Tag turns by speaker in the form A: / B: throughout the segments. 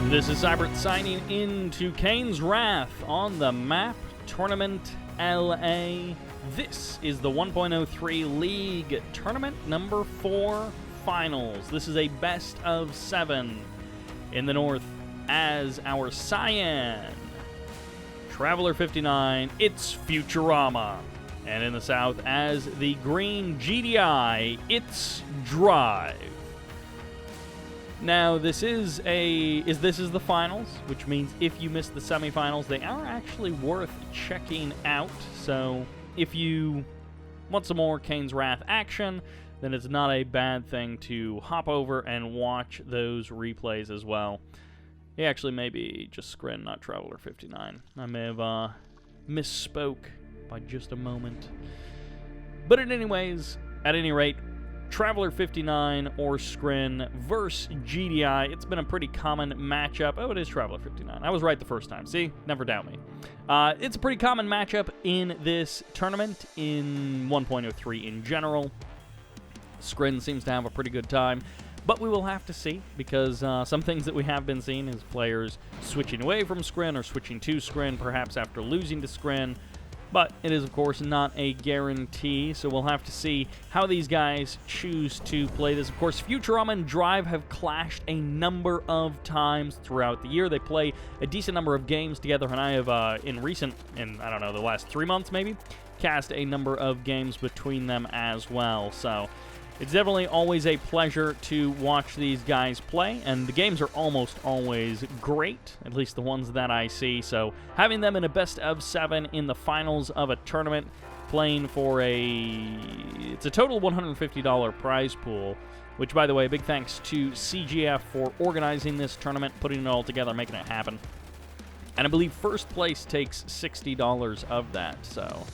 A: This is Sybert signing into Kane's Wrath on the map Tournament LA. This is the 1.03 League Tournament number 4 Finals. This is a best of 7 in the north as our Cyan Traveler 59, it's Futurama. And in the south as the green GDI, it's Drive. Now, this is the finals, which means if you missed the semifinals, they are actually worth checking out. So, if you want some more Kane's Wrath action, then it's not a bad thing to hop over and watch those replays as well. He actually may be just Scrin, not Traveler 59. I may have misspoke by just a moment. But at any rate, Traveler 59 or Scrin versus GDI. It's been a pretty common matchup. Oh, it is Traveler 59. I was right the first time. See? Never doubt me. It's a pretty common matchup in this tournament, in 1.03 in general. Scrin seems to have a pretty good time, but we will have to see, because some things that we have been seeing is players switching away from Scrin or switching to Scrin, perhaps after losing to Scrin. But it is, of course, not a guarantee, so we'll have to see how these guys choose to play this. Of course, Futurama and Drive have clashed a number of times throughout the year. They play a decent number of games together, and I have, I don't know, the last 3 months maybe, cast a number of games between them as well. So it's definitely always a pleasure to watch these guys play, and the games are almost always great, at least the ones that I see. So having them in a best of 7 in the finals of a tournament, playing for it's a total $150 prize pool, which, by the way, big thanks to CGF for organizing this tournament, putting it all together, making it happen. And I believe first place takes $60 of that, so.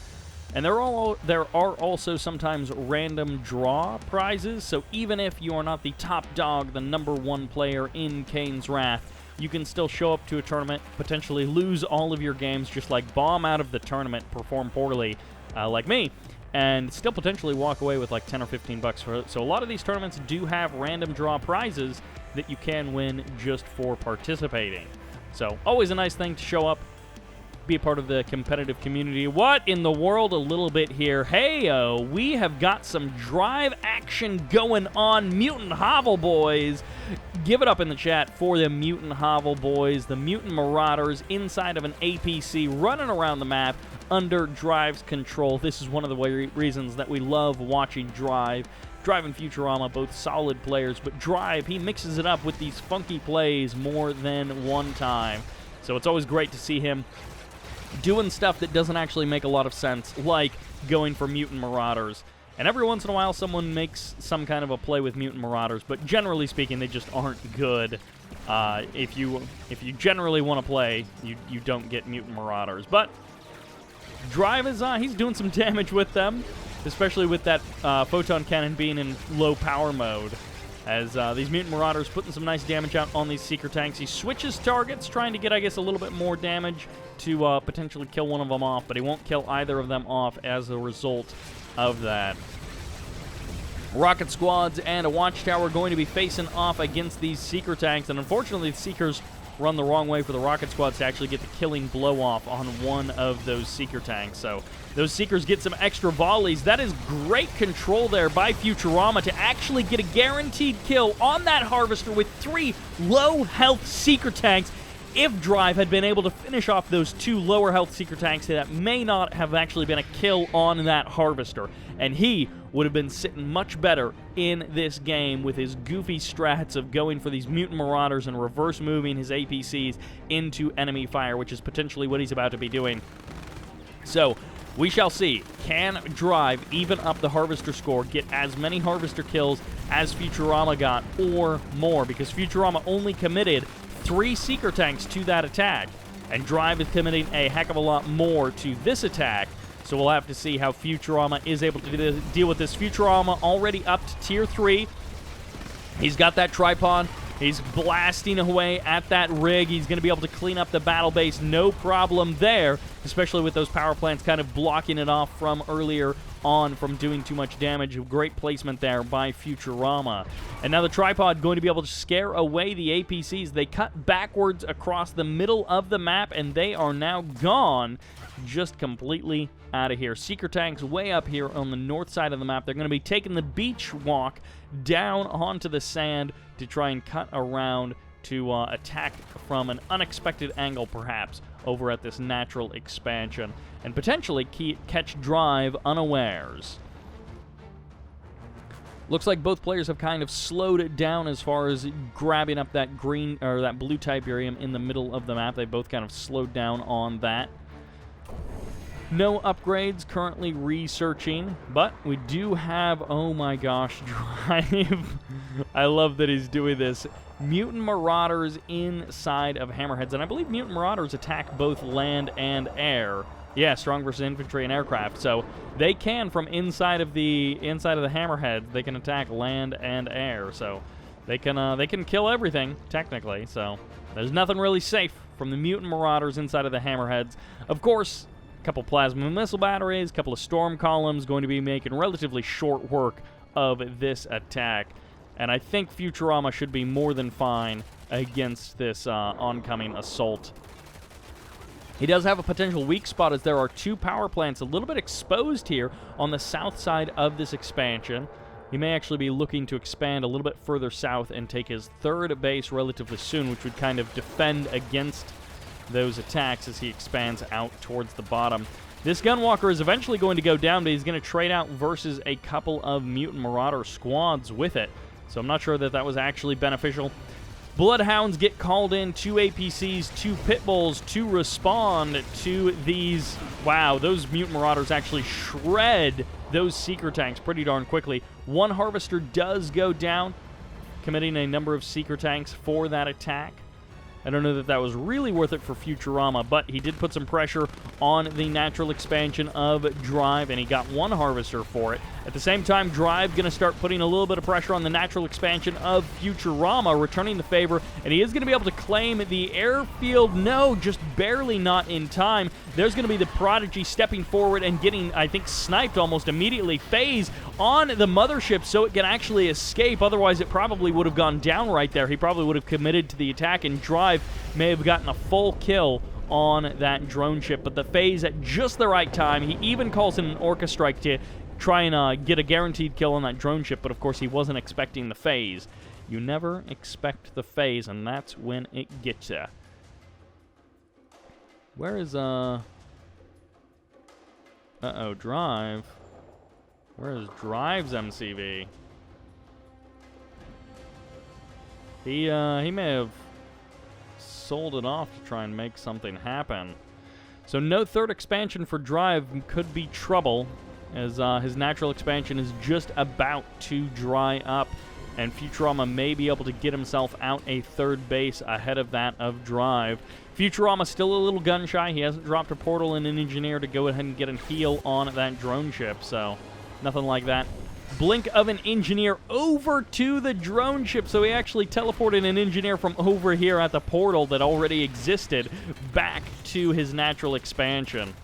A: And there are also sometimes random draw prizes, so even if you are not the top dog, the number 1 player in Kane's Wrath, you can still show up to a tournament, potentially lose all of your games, just like bomb out of the tournament, perform poorly, like me, and still potentially walk away with like 10 or 15 bucks. So a lot of these tournaments do have random draw prizes that you can win just for participating. So always a nice thing to show up, be a part of the competitive community. What in the world? A little bit here. Hey-o, we have got some Drive action going on. Mutant Hovel Boys. Give it up in the chat for the Mutant Hovel Boys, the Mutant Marauders inside of an APC running around the map under Drive's control. This is one of the reasons that we love watching Drive. Drive and Futurama, both solid players, but Drive, he mixes it up with these funky plays more than one time. So it's always great to see him doing stuff that doesn't actually make a lot of sense, like going for Mutant Marauders. And every once in a while, someone makes some kind of a play with Mutant Marauders, but generally speaking, they just aren't good. If you generally want to play, you don't get Mutant Marauders. But Drive is he's doing some damage with them, especially with that photon cannon being in low power mode. As these Mutant Marauders putting some nice damage out on these Seeker tanks. He switches targets, trying to get, I guess, a little bit more damage to potentially kill one of them off, but he won't kill either of them off as a result of that. Rocket squads and a watchtower going to be facing off against these Seeker tanks, and unfortunately the Seekers run the wrong way for the rocket squads to actually get the killing blow-off on one of those Seeker tanks. So those Seekers get some extra volleys. That is great control there by Futurama to actually get a guaranteed kill on that Harvester with 3 low-health Seeker tanks. If Drive had been able to finish off those 2 lower-health Seeker tanks, that may not have actually been a kill on that Harvester. And he would have been sitting much better in this game with his goofy strats of going for these Mutant Marauders and reverse moving his APCs into enemy fire, which is potentially what he's about to be doing. So we shall see. Can Drive even up the Harvester score, get as many Harvester kills as Futurama got, or more? Because Futurama only committed 3 Seeker tanks to that attack, and Drive is committing a heck of a lot more to this attack. So we'll have to see how Futurama is able to deal with this. Futurama already up to Tier 3. He's got that tripod. He's blasting away at that rig. He's going to be able to clean up the battle base. No problem there, especially with those power plants kind of blocking it off from earlier on from doing too much damage. Great placement there by Futurama. And now the tripod going to be able to scare away the APCs. They cut backwards across the middle of the map, and they are now gone, just completely out of here. Seeker tanks way up here on the north side of the map. They're going to be taking the beach walk down onto the sand to try and cut around to attack from an unexpected angle, perhaps, over at this natural expansion, and potentially catch Drive unawares. Looks like both players have kind of slowed it down as far as grabbing up that green or that blue Tiberium in the middle of the map. They both kind of slowed down on that. No upgrades currently researching, but we do have, oh my gosh, Drive. I love that he's doing this. Mutant Marauders inside of Hammerheads, and I believe Mutant Marauders attack both land and air. Yeah, strong versus infantry and aircraft, so they can, from inside of the Hammerheads, they can attack land and air, so they can kill everything, technically, so there's nothing really safe from the Mutant Marauders inside of the Hammerheads. Of course, a couple plasma missile batteries, a couple of storm columns going to be making relatively short work of this attack. And I think Futurama should be more than fine against this oncoming assault. He does have a potential weak spot, as there are two power plants a little bit exposed here on the south side of this expansion. He may actually be looking to expand a little bit further south and take his third base relatively soon, which would kind of defend against those attacks as he expands out towards the bottom. This Gunwalker is eventually going to go down, but he's going to trade out versus a couple of Mutant Marauder squads with it. So I'm not sure that that was actually beneficial. Bloodhounds get called in, 2 APCs, 2 Pitbulls to respond to these. Wow, those Mutant Marauders actually shred those Seeker tanks pretty darn quickly. 1 Harvester does go down, committing a number of Seeker tanks for that attack. I don't know that that was really worth it for Futurama, but he did put some pressure on the natural expansion of Drive, and he got 1 Harvester for it. At the same time, Drive going to start putting a little bit of pressure on the natural expansion of Futurama, returning the favor, and he is going to be able to claim the airfield. No, just barely not in time. There's going to be the Prodigy stepping forward and getting, I think, sniped almost immediately. Phase on the mothership so it can actually escape. Otherwise, it probably would have gone down right there. He probably would have committed to the attack, and Drive may have gotten a full kill on that drone ship. But the Phase at just the right time. He even calls in an Orca Strike to try and get a guaranteed kill on that drone ship, but of course he wasn't expecting the Phase. You never expect the Phase, and that's when it gets ya. Where is, uh-oh, Drive. Where is Drive's MCV? He may have sold it off to try and make something happen. So no third expansion for Drive could be trouble, as his natural expansion is just about to dry up, and Futurama may be able to get himself out a third base ahead of that of Drive. Futurama still a little gun-shy. He hasn't dropped a portal and an engineer to go ahead and get a heal on that drone ship, so nothing like that. Blink of an engineer over to the drone ship, so he actually teleported an engineer from over here at the portal that already existed back to his natural expansion.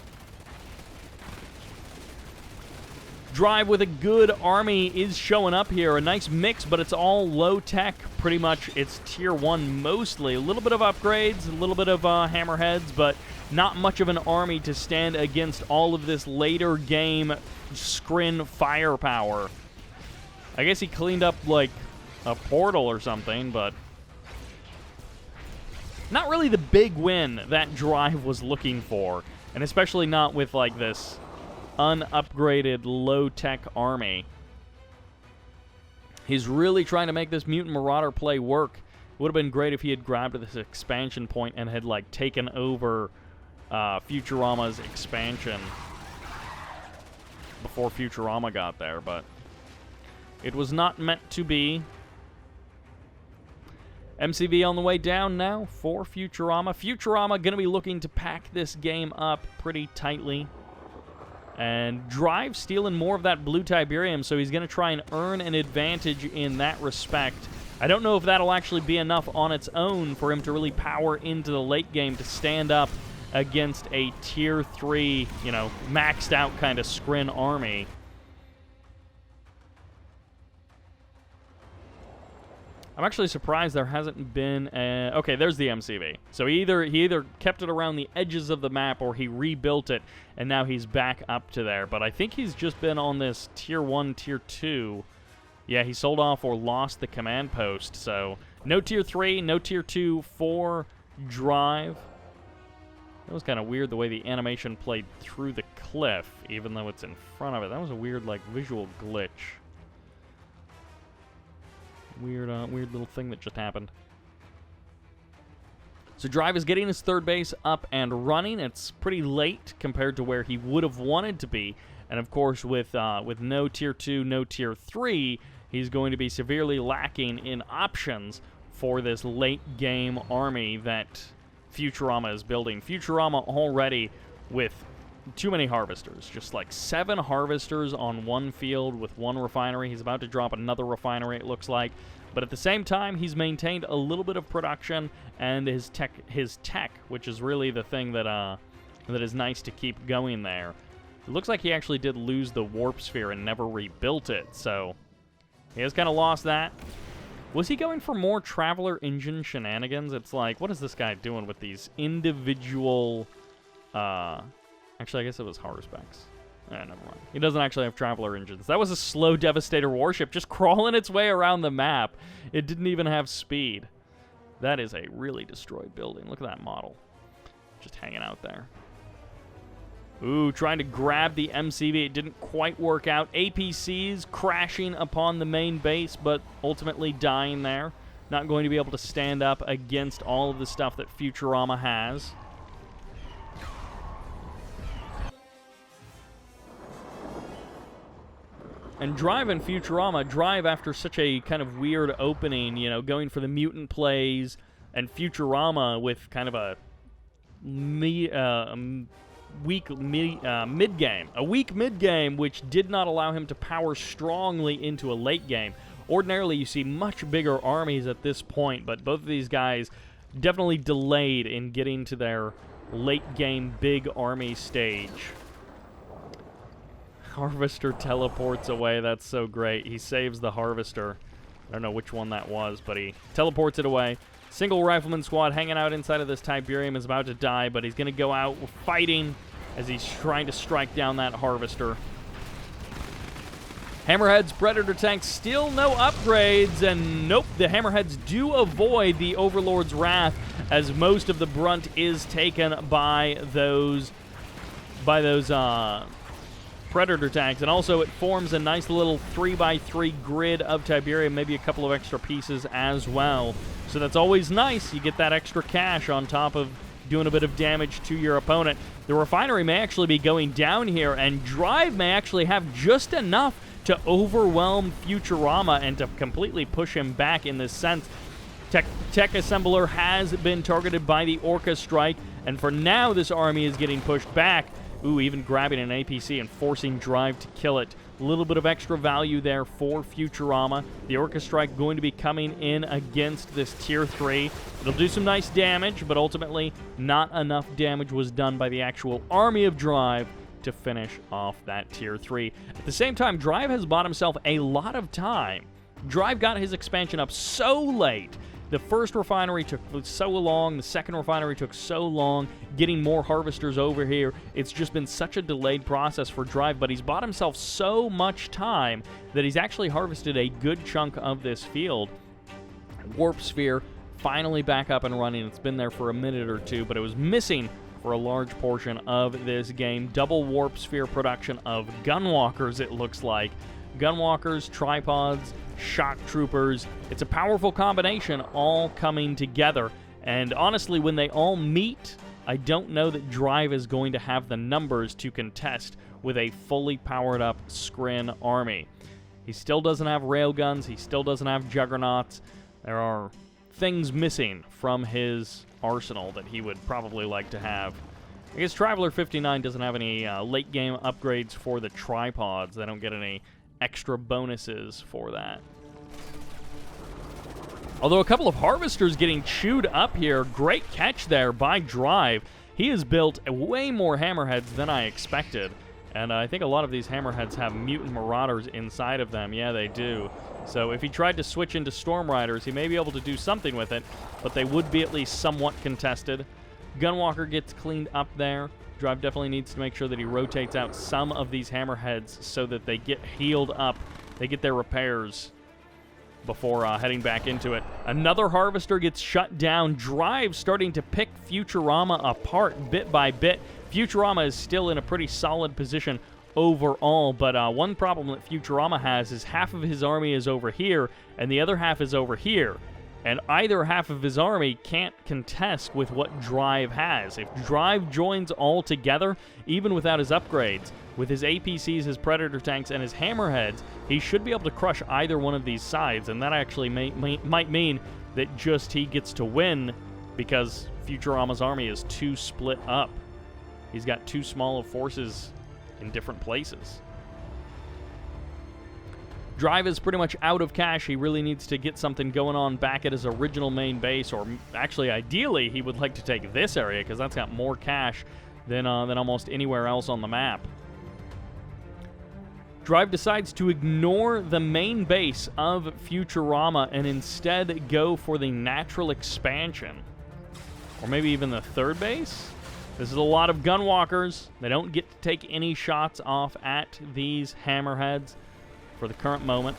A: Drive with a good army is showing up here. A nice mix, but it's all low-tech. Pretty much it's Tier 1 mostly. A little bit of upgrades, a little bit of hammerheads, but not much of an army to stand against all of this later game Skrin firepower. I guess he cleaned up, like, a portal or something, but not really the big win that Drive was looking for, and especially not with, like, this unupgraded low-tech army. He's really trying to make this Mutant Marauder play work. It would have been great if he had grabbed this expansion point and had, like, taken over Futurama's expansion before Futurama got there, but it was not meant to be. MCV on the way down now for Futurama. Futurama going to be looking to pack this game up pretty tightly. And Drive stealing more of that blue Tiberium, so he's going to try and earn an advantage in that respect. I don't know if that'll actually be enough on its own for him to really power into the late game to stand up against a Tier 3, you know, maxed out kind of Skrin army. I'm actually surprised there hasn't been a... Okay, there's the MCV. So he either kept it around the edges of the map or he rebuilt it, and now he's back up to there. But I think he's just been on this Tier 1, Tier 2. Yeah, he sold off or lost the command post. So no Tier 3, no Tier 2 for Drive. That was kind of weird the way the animation played through the cliff, even though it's in front of it. That was a weird, like, visual glitch. Weird little thing that just happened. So Drive is getting his third base up and running. It's pretty late compared to where he would have wanted to be. And of course, with no Tier 2, no Tier 3, he's going to be severely lacking in options for this late-game army that Futurama is building. Futurama already with too many harvesters. Just like 7 harvesters on one field with 1 refinery. He's about to drop another refinery, it looks like. But at the same time, he's maintained a little bit of production and his tech, which is really the thing that is nice to keep going there. It looks like he actually did lose the warp sphere and never rebuilt it, so he has kind of lost that. Was he going for more Traveler Engine shenanigans? It's like, what is this guy doing with these individual... Actually, I guess it was Harspecs. Never mind. He doesn't actually have Traveler Engines. That was a slow Devastator warship just crawling its way around the map. It didn't even have speed. That is a really destroyed building. Look at that model. Just hanging out there. Ooh, trying to grab the MCV. It didn't quite work out. APCs crashing upon the main base, but ultimately dying there. Not going to be able to stand up against all of the stuff that Futurama has. And Drive and Futurama, Drive after such a kind of weird opening, you know, going for the mutant plays, and Futurama with kind of a weak mid-game, which did not allow him to power strongly into a late game. Ordinarily, you see much bigger armies at this point, but both of these guys definitely delayed in getting to their late-game big army stage. Harvester teleports away. That's so great. He saves the Harvester. I don't know which one that was, but he teleports it away. Single Rifleman squad hanging out inside of this Tiberium is about to die, but he's going to go out fighting as he's trying to strike down that Harvester. Hammerheads, Predator tanks, still no upgrades, and nope, the Hammerheads do avoid the Overlord's Wrath as most of the brunt is taken by those Predator tanks, and also it forms a nice little 3x3 grid of Tiberium, maybe a couple of extra pieces as well. So that's always nice. You get that extra cash on top of doing a bit of damage to your opponent. The refinery may actually be going down here, and Drive may actually have just enough to overwhelm Futurama and to completely push him back in this sense. Tech Assembler has been targeted by the Orca Strike, and for now this army is getting pushed back. Ooh, even grabbing an APC and forcing Drive to kill it. A little bit of extra value there for Futurama. The Orca Strike going to be coming in against this Tier 3. It'll do some nice damage, but ultimately not enough damage was done by the actual army of Drive to finish off that Tier 3. At the same time, Drive has bought himself a lot of time. Drive got his expansion up so late. The first refinery took so long, the second refinery took so long, getting more harvesters over here. It's just been such a delayed process for Drive, but he's bought himself so much time that he's actually harvested a good chunk of this field. Warp Sphere finally back up and running. It's been there for a minute or two, but it was missing for a large portion of this game. Double Warp Sphere production of Gunwalkers, it looks like. Gunwalkers, tripods, shock troopers. It's a powerful combination all coming together. And honestly, when they all meet, I don't know that Drive is going to have the numbers to contest with a fully powered up Skrin army. He still doesn't have railguns. He still doesn't have juggernauts. There are things missing from his arsenal that he would probably like to have. I guess Traveler 59 doesn't have any late game upgrades for the tripods. They don't get any extra bonuses for that. Although a couple of harvesters getting chewed up here. Great catch there by Drive. He has built way more hammerheads than I expected. And I think a lot of these hammerheads have mutant marauders inside of them. Yeah, they do. So if he tried to switch into Storm Riders, he may be able to do something with it, but they would be at least somewhat contested. Gunwalker gets cleaned up there. Drive definitely needs to make sure that he rotates out some of these hammerheads so that they get healed up, they get their repairs before heading back into it. Another Harvester gets shut down. Drive starting to pick Futurama apart bit by bit. Futurama is still in a pretty solid position overall, but one problem that Futurama has is half of his army is over here, and the other half is over here. And either half of his army can't contest with what Drive has. If Drive joins all together, even without his upgrades, with his APCs, his Predator tanks, and his Hammerheads, he should be able to crush either one of these sides, and that actually might mean that just he gets to win because Futurama's army is too split up. He's got too small of forces in different places. Drive is pretty much out of cash. He really needs to get something going on back at his original main base, or actually, ideally, he would like to take this area because that's got more cash than almost anywhere else on the map. Drive decides to ignore the main base of Futurama and instead go for the natural expansion. Or maybe even the third base? This is a lot of Gunwalkers. They don't get to take any shots off at these Hammerheads for the current moment.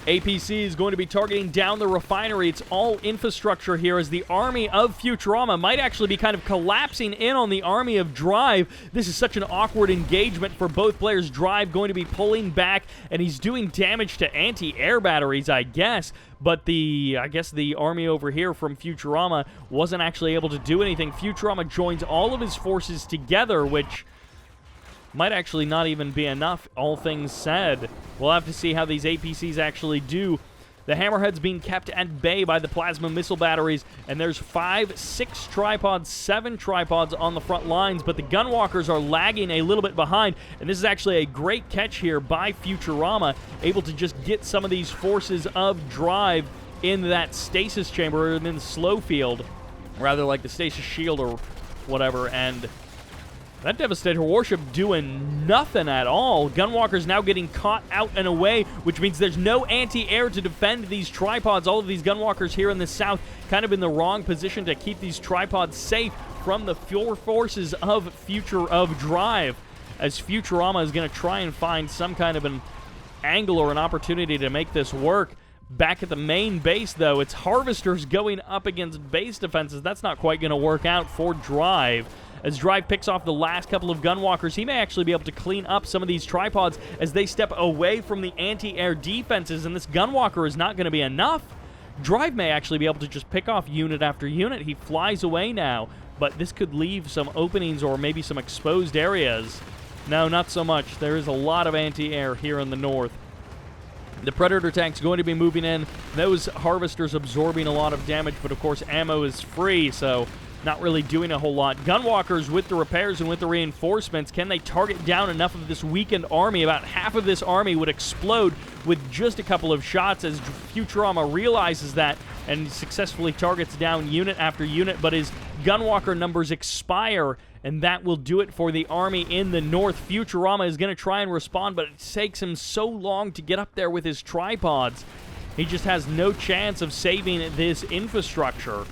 A: APC is going to be targeting down the refinery. It's all infrastructure here as the army of Futurama might actually be kind of collapsing in on the army of Drive. This is such an awkward engagement for both players. Drive going to be pulling back, and he's doing damage to anti-air batteries, I guess. But I guess the army over here from Futurama wasn't actually able to do anything. Futurama joins all of his forces together, which might actually not even be enough, all things said. We'll have to see how these APCs actually do. The Hammerhead's being kept at bay by the plasma missile batteries, and there's 5, 6 tripods, 7 tripods on the front lines, but the Gunwalkers are lagging a little bit behind, and this is actually a great catch here by Futurama, able to just get some of these forces of Drive in that stasis chamber, or in the slow field, rather like the stasis shield or whatever, and that Devastator warship doing nothing at all. Gunwalker's now getting caught out and away, which means there's no anti-air to defend these tripods. All of these Gunwalkers here in the south kind of in the wrong position to keep these tripods safe from the forces of Drive, as Futurama is going to try and find some kind of an angle or an opportunity to make this work. Back at the main base, though, it's Harvesters going up against base defenses. That's not quite going to work out for Drive. As Drive picks off the last couple of Gunwalkers, he may actually be able to clean up some of these tripods as they step away from the anti-air defenses, and this Gunwalker is not going to be enough. Drive may actually be able to just pick off unit after unit. He flies away now, but this could leave some openings or maybe some exposed areas. No, not so much. There is a lot of anti-air here in the north. The Predator tank's going to be moving in. Those Harvesters absorbing a lot of damage, but of course ammo is free, so not really doing a whole lot. Gunwalkers with the repairs and with the reinforcements, can they target down enough of this weakened army? About half of this army would explode with just a couple of shots as Futurama realizes that and successfully targets down unit after unit, but his Gunwalker numbers expire, and that will do it for the army in the north. Futurama is going to try and respond, but it takes him so long to get up there with his tripods. He just has no chance of saving this infrastructure.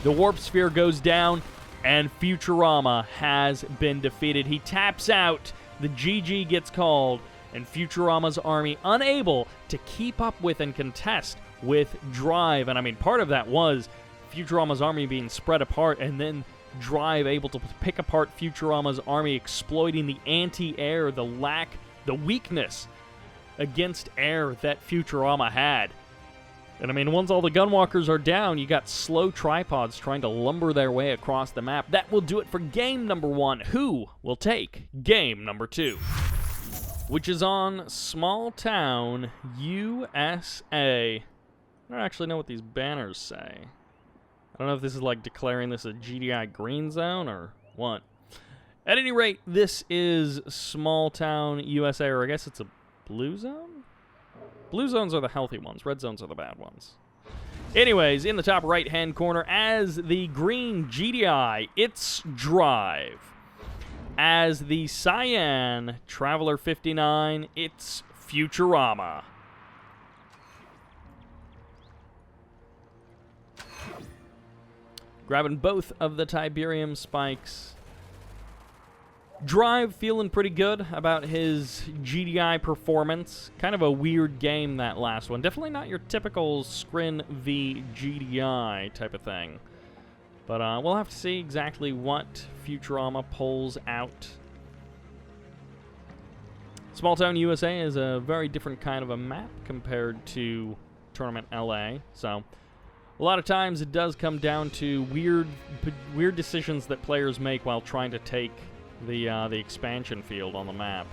A: The Warp Sphere goes down, and Futurama has been defeated. He taps out, the GG gets called, and Futurama's army unable to keep up with and contest with Drive. And I mean, part of that was Futurama's army being spread apart, and then Drive able to pick apart Futurama's army, exploiting the anti-air, the weakness against air that Futurama had. And I mean, once all the Gunwalkers are down, you got slow tripods trying to lumber their way across the map. That will do it for game number 1. Who will take game number 2? Which is on Small Town, USA. I don't actually know what these banners say. I don't know if this is like declaring this a GDI green zone or what. At any rate, this is Small Town, USA, or I guess it's a blue zone? Blue zones are the healthy ones. Red zones are the bad ones. Anyways, in the top right-hand corner, as the green GDI, it's Drive. As the cyan Traveler 59, it's Futurama. Grabbing both of the Tiberium spikes. Drive feeling pretty good about his GDI performance. Kind of a weird game, that last one. Definitely not your typical Scrin v GDI type of thing. But we'll have to see exactly what Futurama pulls out. Small Town USA is a very different kind of a map compared to Tournament LA. So a lot of times it does come down to weird decisions that players make while trying to take the expansion field on the map.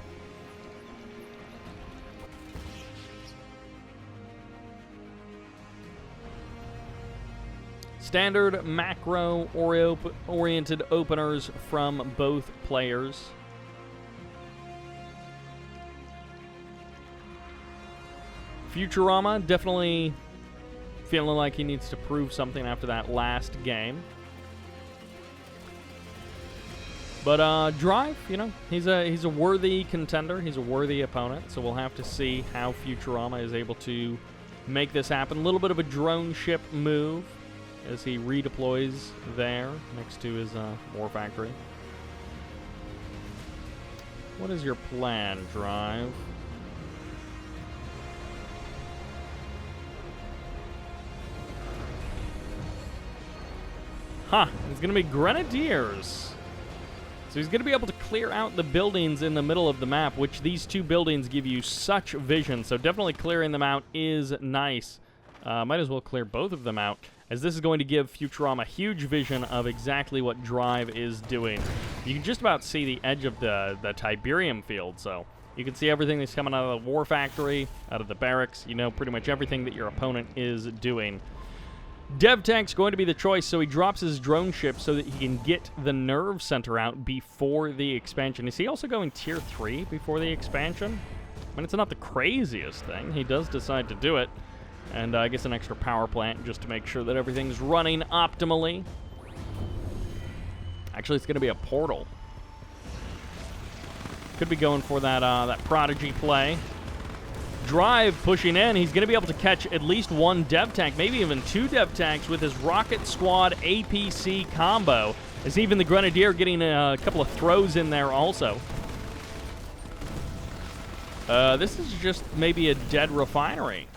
A: Standard macro-oriented openers from both players. Futurama definitely feeling like he needs to prove something after that last game. But Drive, you know, he's a worthy contender. He's a worthy opponent. So we'll have to see how Futurama is able to make this happen. A little bit of a drone ship move as he redeploys there next to his war factory. What is your plan, Drive? It's going to be Grenadiers. So he's going to be able to clear out the buildings in the middle of the map, which these two buildings give you such vision. So definitely clearing them out is nice. Might as well clear both of them out, as this is going to give Futurama huge vision of exactly what Drive is doing. You can just about see the edge of the Tiberium field, so you can see everything that's coming out of the war factory, out of the barracks. You know pretty much everything that your opponent is doing. Dev Tank's going to be the choice, so he drops his drone ship so that he can get the nerve center out before the expansion. Is he also going tier 3 before the expansion? I mean, it's not the craziest thing. He does decide to do it. And I guess an extra power plant just to make sure that everything's running optimally. Actually, it's going to be a portal. Could be going for that Prodigy play. Drive pushing in. He's going to be able to catch at least one dev tank, maybe even two dev tanks with his Rocket Squad APC combo. As even the Grenadier getting a couple of throws in there also. This is just maybe a dead refinery.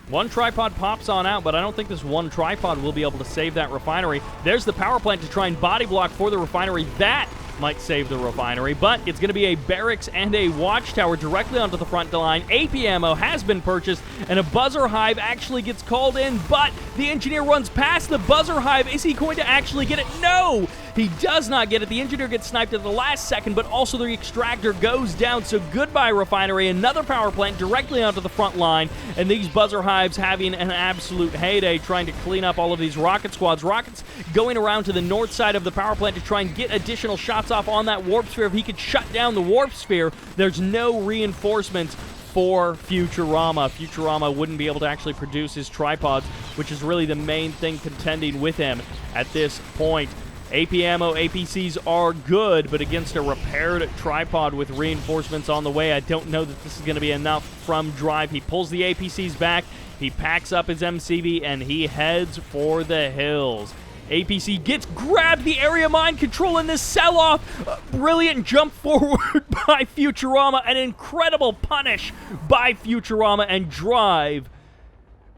A: One tripod pops on out, but I don't think this one tripod will be able to save that refinery. There's the power plant to try and body block for the refinery. That might save the refinery, but it's going to be a barracks and a watchtower directly onto the front line. AP ammo has been purchased, and a buzzer hive actually gets called in, but the engineer runs past the buzzer hive. Is he going to actually get it? No! He does not get it. The engineer gets sniped at the last second, but also the extractor goes down, so goodbye refinery. Another power plant directly onto the front line, and these buzzer hives having an absolute heyday trying to clean up all of these rocket squads. Rockets going around to the north side of the power plant to try and get additional shots off on that warp sphere. If he could shut down the warp sphere, there's no reinforcements for Futurama. Futurama wouldn't be able to actually produce his tripods, which is really the main thing contending with him at this point. AP ammo, APCs are good, but against a repaired tripod with reinforcements on the way, I don't know that this is going to be enough from Drive. He pulls the APCs back, he packs up his MCV, and he heads for the hills. APC gets grabbed, the area mind control in this sell-off. Brilliant jump forward by Futurama, an incredible punish by Futurama, and Drive,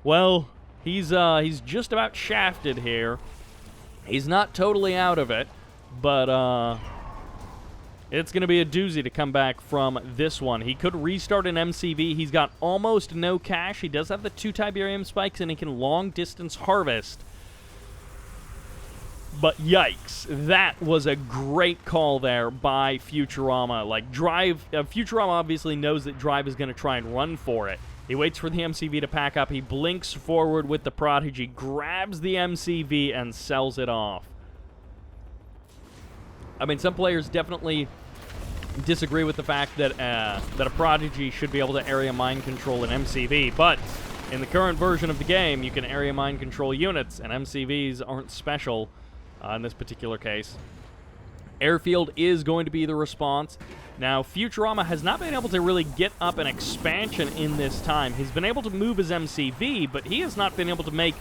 A: well, he's just about shafted here. He's not totally out of it, but it's going to be a doozy to come back from this one. He could restart an MCV. He's got almost no cash. He does have the 2 Tiberium spikes, and he can long-distance harvest. But yikes, that was a great call there by Futurama. Like, Drive, Futurama obviously knows that Drive is going to try and run for it. He waits for the MCV to pack up. He blinks forward with the Prodigy, grabs the MCV, and sells it off. I mean, some players definitely disagree with the fact that a Prodigy should be able to area mind control an MCV, but In the current version of the game, you can area mine control units, and MCVs aren't special in this particular case. Airfield is going to be the response. Now, Futurama has not been able to really get up an expansion in this time. He's been able to move his MCV, but he has not been able to make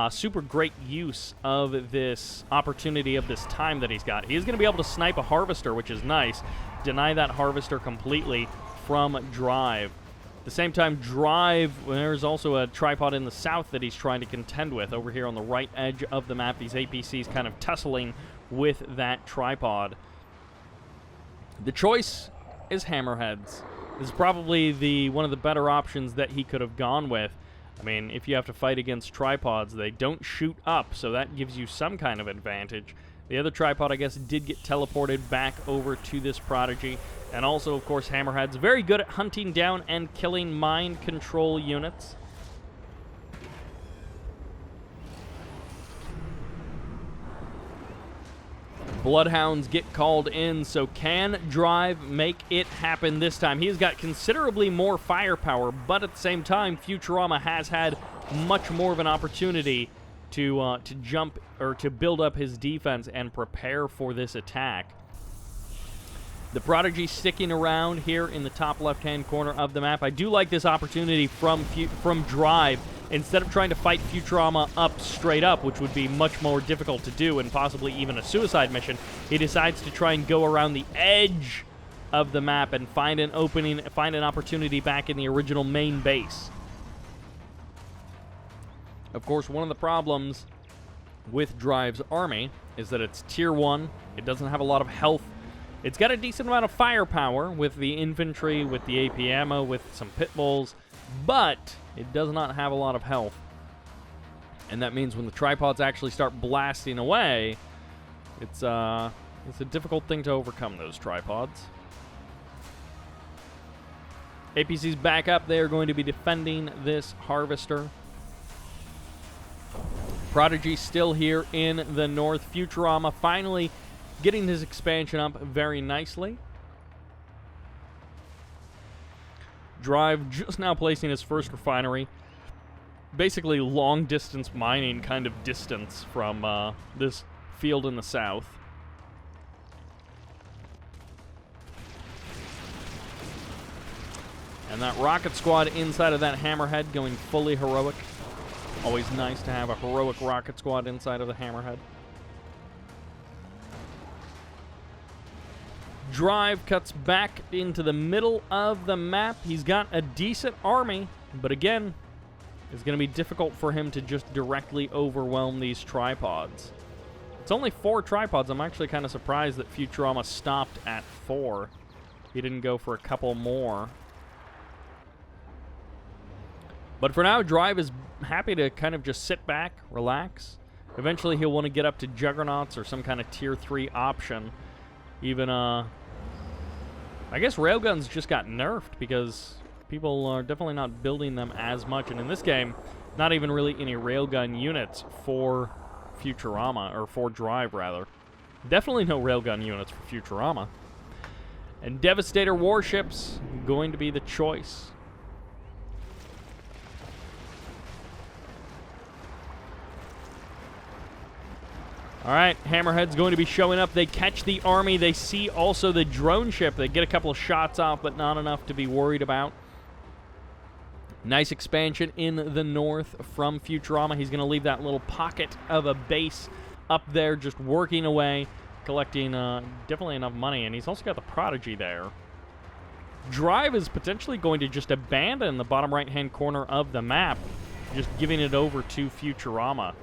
A: super great use of this opportunity of this time that he's got. He is going to be able to snipe a harvester, which is nice. Deny that harvester completely from Drive. At the same time, Drive, there's also a tripod in the south that he's trying to contend with. Over here on the right edge of the map, these APCs kind of tussling with that tripod. The choice is hammerheads. This is probably one of the better options that he could have gone with. I mean, if you have to fight against tripods, they don't shoot up, so that gives you some kind of advantage. The other tripod, I guess, did get teleported back over to this Prodigy. And also, of course, hammerheads. Very good at hunting down and killing mind control units. Bloodhounds get called in, so can Drive make it happen this time? He has got considerably more firepower, but at the same time, Futurama has had much more of an opportunity to jump or to build up his defense and prepare for this attack. The Prodigy sticking around here in the top left-hand corner of the map. I do like this opportunity from Drive. Instead of trying to fight Futurama up straight up, which would be much more difficult to do and possibly even a suicide mission, he decides to try and go around the edge of the map and find an opening, find an opportunity back in the original main base. Of course, one of the problems with Drive's army is that it's tier 1. It doesn't have a lot of health. It's got a decent amount of firepower with the infantry, with the AP ammo, with some pit bulls, but it does not have a lot of health. And that means when the tripods actually start blasting away, it's a difficult thing to overcome those tripods. APC's back up. They are going to be defending this harvester. Prodigy still here in the north. Futurama finally getting his expansion up very nicely. Drive just now placing his first refinery. Basically long-distance mining kind of distance from this field in the south. And that rocket squad inside of that hammerhead going fully heroic. Always nice to have a heroic rocket squad inside of the hammerhead. Drive cuts back into the middle of the map. He's got a decent army, but again, it's going to be difficult for him to just directly overwhelm these tripods. It's only 4 tripods. I'm actually kind of surprised that Futurama stopped at 4. He didn't go for a couple more. But for now, Drive is happy to kind of just sit back, relax. Eventually, he'll want to get up to Juggernauts or some kind of tier 3 option. Even, I guess railguns just got nerfed because people are definitely not building them as much. And in this game, not even really any railgun units for Futurama, or for Drive, rather. Definitely no railgun units for Futurama. And Devastator warships going to be the choice. All right, Hammerhead's going to be showing up. They catch the army. They see also the drone ship. They get a couple of shots off, but not enough to be worried about. Nice expansion in the north from Futurama. He's going to leave that little pocket of a base up there just working away, collecting definitely enough money, and he's also got the Prodigy there. Drive is potentially going to just abandon the bottom right-hand corner of the map, just giving it over to Futurama.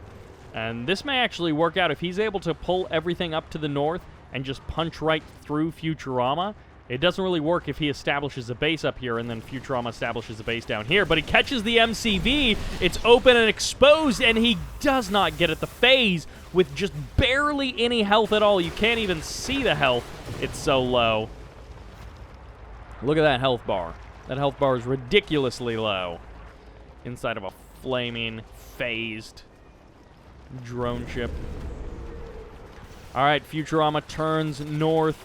A: And this may actually work out if he's able to pull everything up to the north and just punch right through Futurama. It doesn't really work if he establishes a base up here and then Futurama establishes a base down here. But he catches the MCV. It's open and exposed, and he does not get at the phase with just barely any health at all. You can't even see the health. It's so low. Look at that health bar. That health bar is ridiculously low inside of a flaming, phased drone ship. All right, Futurama turns north.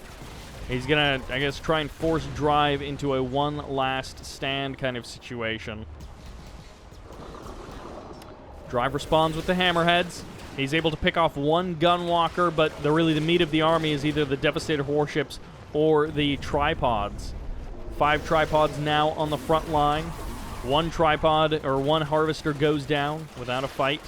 A: He's gonna, I guess, try and force Drive into a one last stand kind of situation. Drive responds with the hammerheads. He's able to pick off one gunwalker, but really the meat of the army is either the Devastator warships or the tripods. 5 tripods now on the front line. One tripod or one harvester goes down without a fight.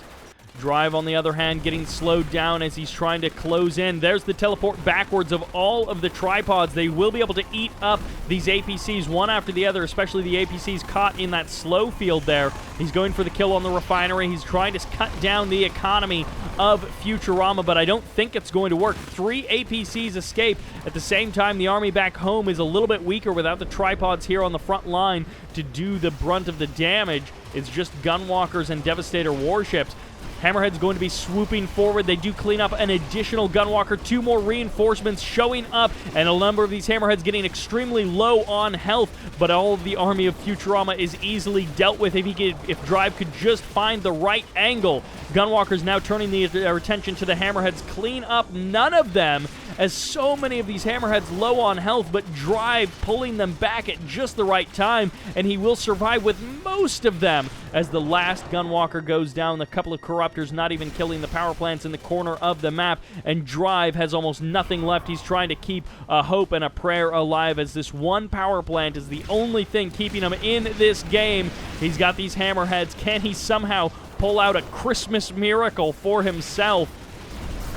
A: Drive, on the other hand, getting slowed down as he's trying to close in. There's the teleport backwards of all of the tripods. They will be able to eat up these APCs one after the other, especially the APCs caught in that slow field there. He's going for the kill on the refinery. He's trying to cut down the economy of Futurama, but I don't think it's going to work. 3 APCs escape. At the same time, the army back home is a little bit weaker without the tripods here on the front line to do the brunt of the damage. It's just gunwalkers and Devastator warships. Hammerhead's going to be swooping forward. They do clean up an additional gunwalker. 2 more reinforcements showing up, and a number of these Hammerheads getting extremely low on health, but all of the army of Futurama is easily dealt with if Drive could just find the right angle. Gunwalkers now turning their attention to the Hammerheads. Clean up none of them, as so many of these Hammerheads low on health, but Drive pulling them back at just the right time, and he will survive with most of them as the last Gunwalker goes down. A couple of Corruptors not even killing the power plants in the corner of the map, and Drive has almost nothing left. He's trying to keep a hope and a prayer alive, as this one power plant is the only thing keeping him in this game. He's got these Hammerheads. Can he somehow pull out a Christmas miracle for himself?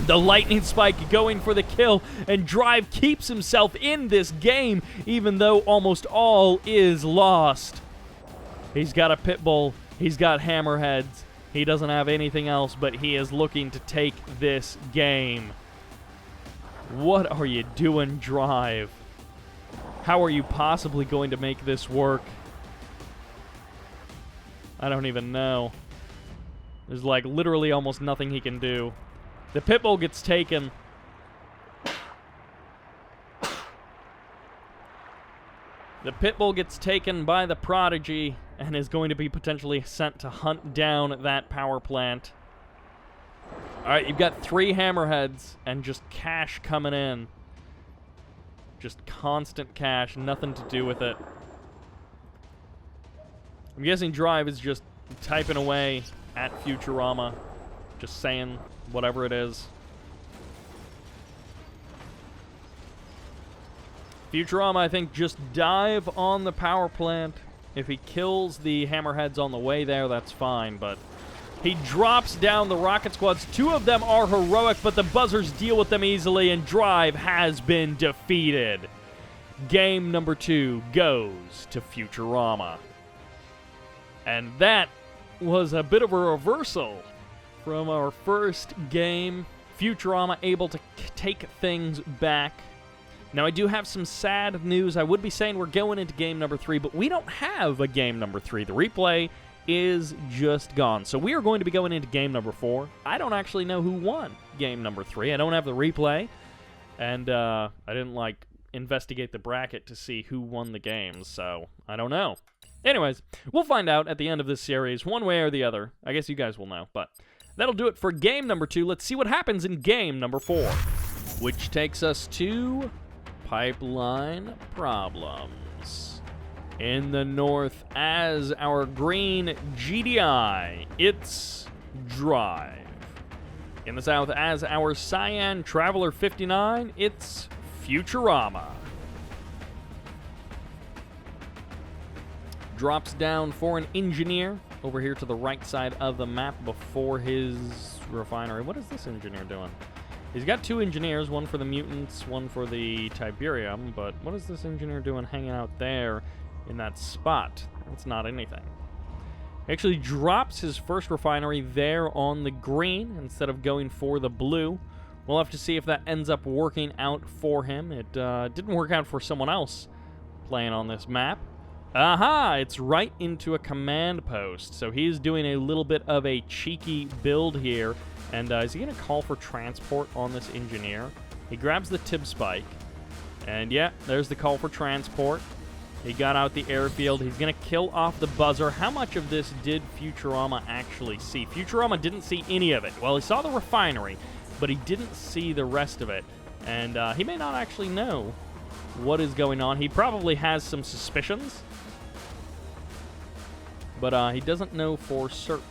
A: The lightning spike going for the kill, and Drive keeps himself in this game, even though almost all is lost. He's got a Pitbull. He's got Hammerheads. He doesn't have anything else, but he is looking to take this game. What are you doing, Drive? How are you possibly going to make this work? I don't even know. There's like literally almost nothing he can do. The Pitbull gets taken. The Pitbull gets taken by the Prodigy and is going to be potentially sent to hunt down that power plant. Alright, you've got 3 Hammerheads and just cash coming in. Just constant cash, nothing to do with it. I'm guessing Drive is just typing away at Futurama, just saying whatever it is. Futurama, I think, just dive on the power plant. If he kills the Hammerheads on the way there, that's fine, but he drops down the rocket squads. 2 of them are heroic, but the buzzers deal with them easily, and Drive has been defeated. Game number 2 goes to Futurama. And that was a bit of a reversal from our first game. Futurama able to take things back. Now, I do have some sad news. I would be saying we're going into game number 3, but we don't have a game number 3. The replay is just gone. So we are going to be going into game number 4. I don't actually know who won game number 3. I don't have the replay, and I didn't, investigate the bracket to see who won the games, so I don't know. Anyways, we'll find out at the end of this series, one way or the other. I guess you guys will know, but that'll do it for game number 2. Let's see what happens in game number 4, which takes us to pipeline problems. In the north, as our green GDI, it's Drive. In the south, as our cyan Traveler 59, it's Futurama. Drops down for an engineer over here to the right side of the map before his refinery. What is this engineer doing? He's got 2 engineers, one for the mutants, one for the Tiberium, but what is this engineer doing hanging out there in that spot? That's not anything. He actually drops his first refinery there on the green instead of going for the blue. We'll have to see if that ends up working out for him. It didn't work out for someone else playing on this map. Aha! It's right into a command post. So he's doing a little bit of a cheeky build here. And is he going to call for transport on this engineer? He grabs the Tib Spike. And yeah, there's the call for transport. He got out the airfield. He's going to kill off the buzzer. How much of this did Futurama actually see? Futurama didn't see any of it. Well, he saw the refinery, but he didn't see the rest of it. And he may not actually know what is going on. He probably has some suspicions, but he doesn't know for certain.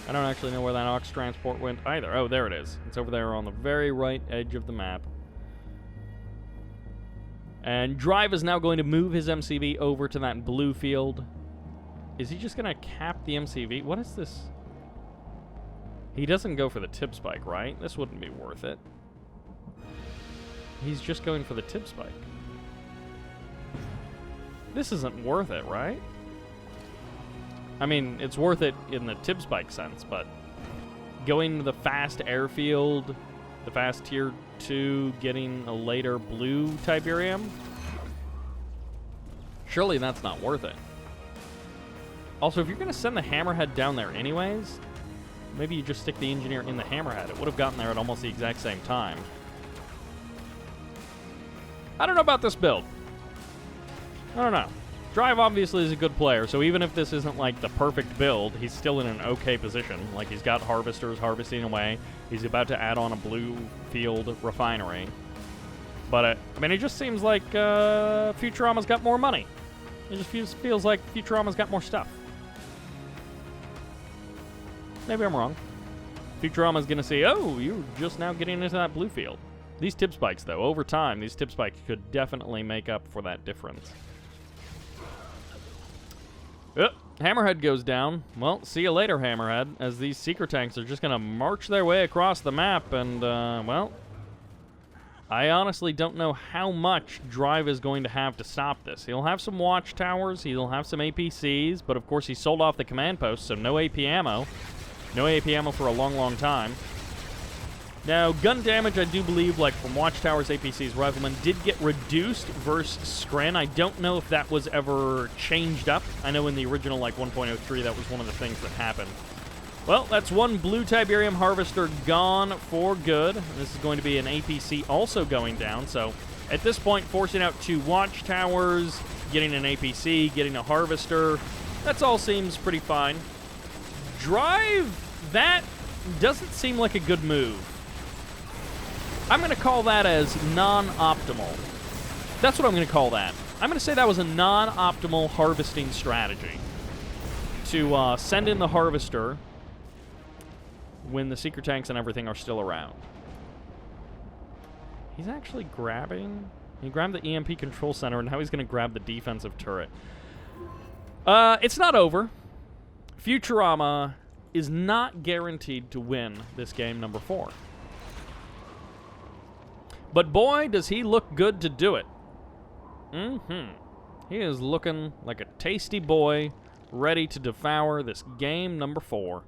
A: I don't actually know where that Ox transport went either. Oh, there it is. It's over there on the very right edge of the map. And Drive is now going to move his MCV over to that blue field. Is he just going to cap the MCV? What is this? He doesn't go for the tip spike, right? This wouldn't be worth it. He's just going for the tip spike. This isn't worth it, right? I mean, it's worth it in the tip spike sense, but going to the fast airfield, the fast tier 2, getting a later blue Tiberium, surely that's not worth it. Also, if you're going to send the Hammerhead down there anyways, maybe you just stick the Engineer in the Hammerhead. It would have gotten there at almost the exact same time. I don't know about this build. I don't know. Drive obviously is a good player, so even if this isn't like the perfect build, he's still in an okay position. Like, he's got harvesters harvesting away. He's about to add on a blue field refinery. But, I mean, it just seems like Futurama's got more money. It just feels like Futurama's got more stuff. Maybe I'm wrong. Futurama's going to say, oh, you're just now getting into that blue field. These tip spikes, though, over time, these tip spikes could definitely make up for that difference. Hammerhead goes down. Well, see you later, Hammerhead, as these seeker tanks are just going to march their way across the map, and, well, I honestly don't know how much Drive is going to have to stop this. He'll have some watchtowers, he'll have some APCs, but of course he sold off the command post, so no AP ammo. No AP ammo for a long, long time. Now, gun damage, I do believe, like, from watchtowers, APCs, riflemen, did get reduced versus Scran. I don't know if that was ever changed up. I know in the original, like, 1.03, that was one of the things that happened. Well, that's one blue Tiberium harvester gone for good. This is going to be an APC also going down, so at this point, forcing out 2 watchtowers, getting an APC, getting a harvester, that's all seems pretty fine. Drive, that doesn't seem like a good move. I'm going to call that as non-optimal. That's what I'm going to call that. I'm going to say that was a non-optimal harvesting strategy. To send in the harvester when the seeker tanks and everything are still around. He's actually grabbing... He grabbed the EMP control center, and now he's going to grab the defensive turret. It's not over. Futurama is not guaranteed to win this game number 4. But boy, does he look good to do it. He is looking like a tasty boy, ready to devour this game number 4.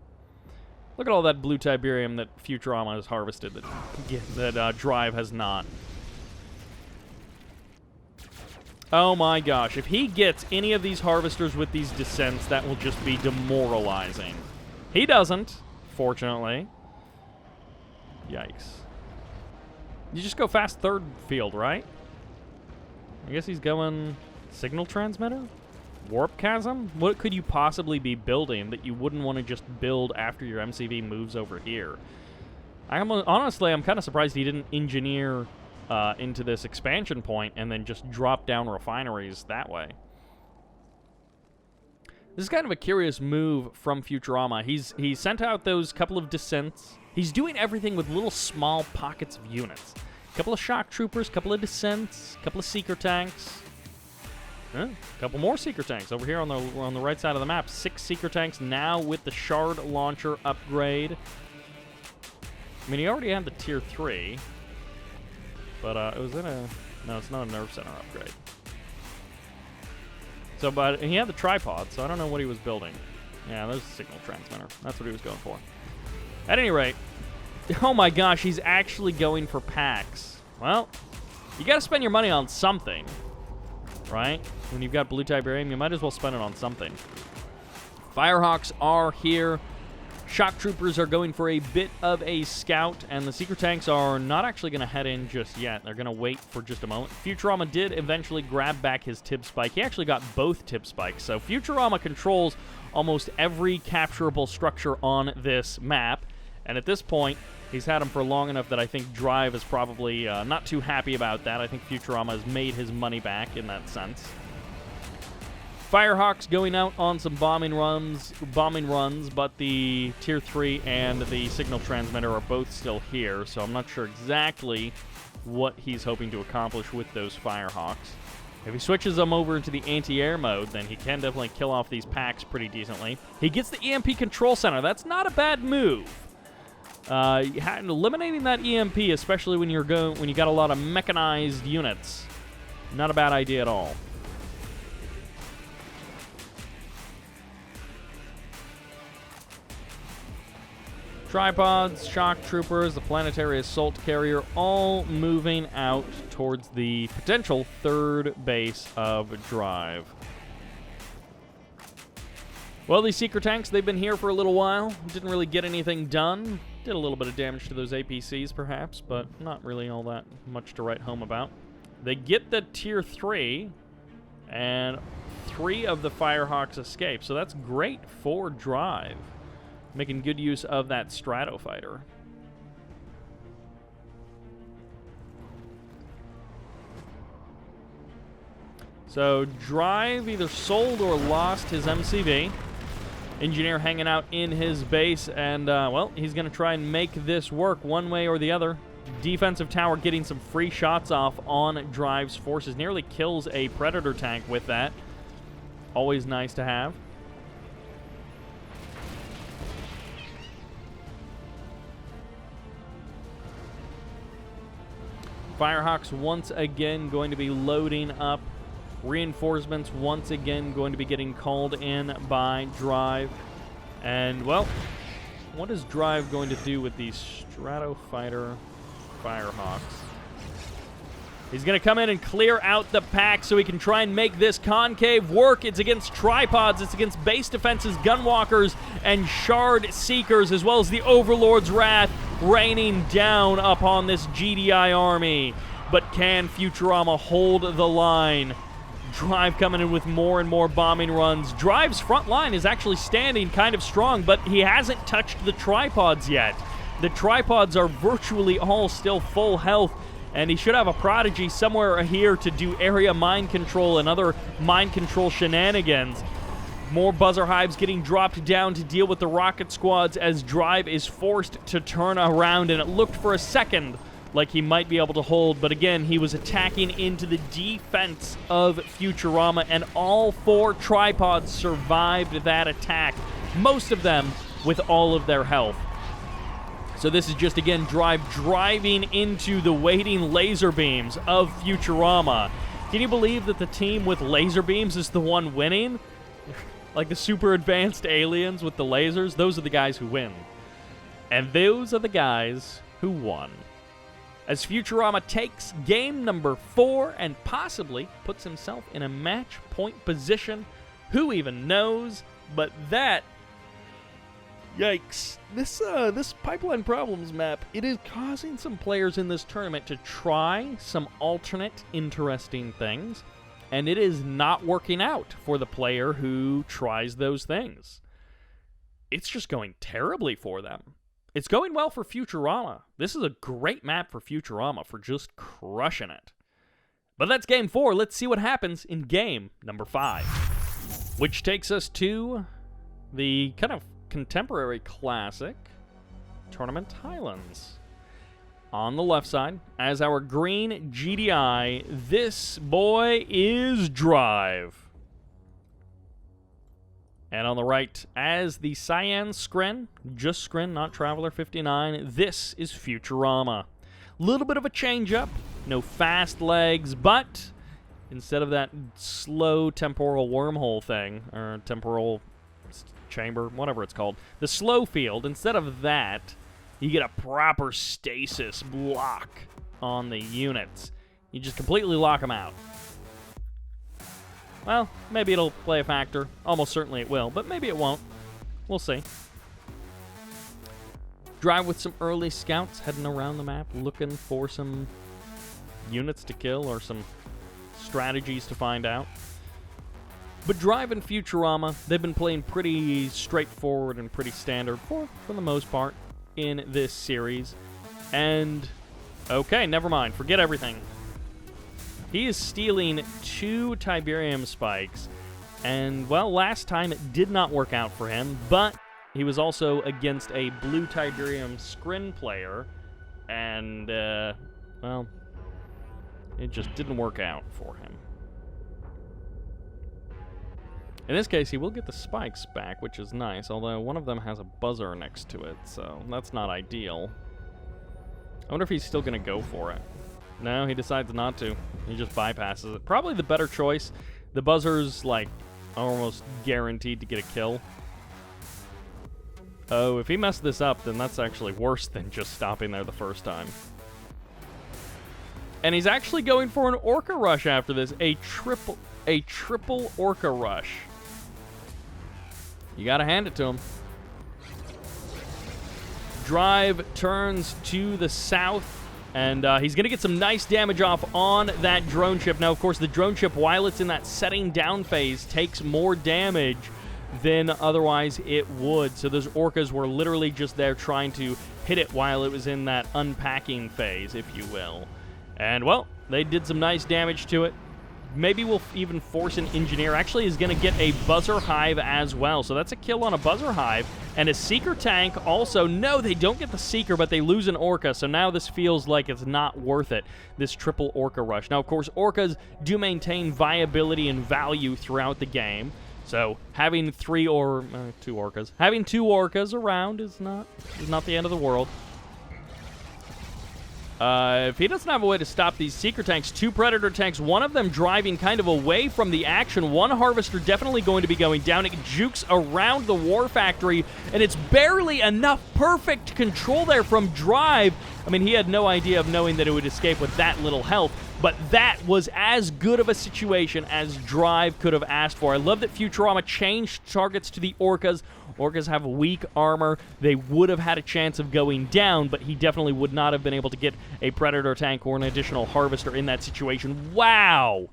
A: Look at all that blue Tiberium that Futurama has harvested that Drive has not. Oh my gosh, if he gets any of these harvesters with these descents, that will just be demoralizing. He doesn't, fortunately. Yikes. You just go fast third field, right? I guess he's going signal transmitter? Warp chasm? What could you possibly be building that you wouldn't want to just build after your MCV moves over here? Honestly, I'm kind of surprised he didn't engineer into this expansion point and then just drop down refineries that way. This is kind of a curious move from Futurama. He sent out those couple of descents. He's doing everything with little small pockets of units. A couple of shock troopers, a couple of descents, a couple of seeker tanks. A couple more seeker tanks over here on the right side of the map. 6 seeker tanks now with the shard launcher upgrade. I mean, he already had the tier 3. But it was in a... No, it's not a nerve center upgrade. So, but he had the tripod, so I don't know what he was building. Yeah, there's a signal transmitter. That's what he was going for. At any rate, oh my gosh, he's actually going for packs. Well, you got to spend your money on something, right? When you've got blue Tiberium, you might as well spend it on something. Firehawks are here. Shock troopers are going for a bit of a scout, and the seeker tanks are not actually going to head in just yet. They're going to wait for just a moment. Futurama did eventually grab back his tip spike. He actually got both tip spikes, so Futurama controls almost every capturable structure on this map. And at this point, he's had him for long enough that I think Drive is probably not too happy about that. I think Futurama has made his money back in that sense. Firehawks going out on some bombing runs, but the Tier 3 and the signal transmitter are both still here, so I'm not sure exactly what he's hoping to accomplish with those Firehawks. If he switches them over into the anti-air mode, then he can definitely kill off these packs pretty decently. He gets the EMP control center. That's not a bad move. Eliminating that EMP, especially when you got a lot of mechanized units, not a bad idea at all. Tripods, shock troopers, the planetary assault carrier, all moving out towards the potential third base of Drive. Well, these secret tanks, they've been here for a little while. Didn't really get anything done. Did a little bit of damage to those APCs, perhaps, but not really all that much to write home about. They get the Tier 3, and 3 of the Firehawks escape, so that's great for Drive. Making good use of that Stratofighter. So Drive either sold or lost his MCV. Engineer hanging out in his base, and, well, he's going to try and make this work one way or the other. Defensive tower getting some free shots off on Drive's forces. Nearly kills a Predator tank with that. Always nice to have. Firehawks once again going to be loading up. Reinforcements once again going to be getting called in by Drive. And, well, what is Drive going to do with these Stratofighter Firehawks? He's going to come in and clear out the pack so he can try and make this concave work. It's against tripods, it's against base defenses, gunwalkers, and shard seekers, as well as the Overlord's Wrath raining down upon this GDI army. But can Futurama hold the line? Drive coming in with more and more bombing runs. Drive's front line is actually standing kind of strong, but he hasn't touched the tripods yet. The tripods are virtually all still full health, and he should have a Prodigy somewhere here to do area mind control and other mind control shenanigans. More buzzer hives getting dropped down to deal with the rocket squads as Drive is forced to turn around, and it looked for a second like he might be able to hold, but again, he was attacking into the defense of Futurama, and all 4 tripods survived that attack, most of them with all of their health. So this is just, again, Drive driving into the waiting laser beams of Futurama. Can you believe that the team with laser beams is the one winning? Like the super advanced aliens with the lasers, those are the guys who win. And those are the guys who won. As Futurama takes game number 4 and possibly puts himself in a match point position. Who even knows? But that... Yikes. This Pipeline Problems map, it is causing some players in this tournament to try some alternate interesting things, and it is not working out for the player who tries those things. It's just going terribly for them. It's going well for Futurama. This is a great map for Futurama for just crushing it. But that's game 4. Let's see what happens in game number 5. Which takes us to the kind of contemporary classic, Tournament Highlands. On the left side, as our green GDI, this boy is Drive. And on the right, as the Cyan Skren, just Skren, not Traveler 59, this is Futurama. Little bit of a change-up, no fast legs, but instead of that slow temporal wormhole thing, or temporal chamber, whatever it's called, the slow field, instead of that, you get a proper stasis block on the units. You just completely lock them out. Well, maybe it'll play a factor. Almost certainly it will, but maybe it won't. We'll see. Drive with some early scouts heading around the map, looking for some units to kill or some strategies to find out. But Drive and Futurama, they've been playing pretty straightforward and pretty standard for the most part in this series. And, okay, never mind. Forget everything. He is stealing 2 Tiberium spikes And, well, last time it did not work out for him, but he was also against a blue Tiberium Scrin player, and, well, it just didn't work out for him. In this case, he will get the spikes back, which is nice, although one of them has a buzzer next to it, so that's not ideal. I wonder if he's still going to go for it. No, he decides not to. He just bypasses it. Probably the better choice. The buzzer's, like, almost guaranteed to get a kill. Oh, if he messed this up, then that's actually worse than just stopping there the first time. And he's actually going for an Orca Rush after this. A triple Orca Rush. You gotta hand it to him. Drive turns to the south. And he's going to get some nice damage off on that drone ship. Now, of course, the drone ship, while it's in that setting down phase, takes more damage than otherwise it would. So those orcas were literally just there trying to hit it while it was in that unpacking phase, if you will. And, well, they did some nice damage to it. Maybe we'll even force an engineer. Actually, is going to get a buzzer hive as well. So that's a kill on a buzzer hive. And a seeker tank also. No, they don't get the seeker, but they lose an orca. So now this feels like it's not worth it, this triple orca rush. Now, of course, orcas do maintain viability and value throughout the game. So having two orcas. Having two orcas around is not the end of the world. If he doesn't have a way to stop these seeker tanks, two predator tanks, one of them driving kind of away from the action, one harvester definitely going to be going down. It jukes around the war factory, and it's barely enough perfect control there from Drive. I mean, he had no idea of knowing that it would escape with that little health, but that was as good of a situation as Drive could have asked for. I love that Futurama changed targets to the orcas. Orcas have weak armor. They would have had a chance of going down, but he definitely would not have been able to get a predator tank or an additional harvester in that situation. Wow.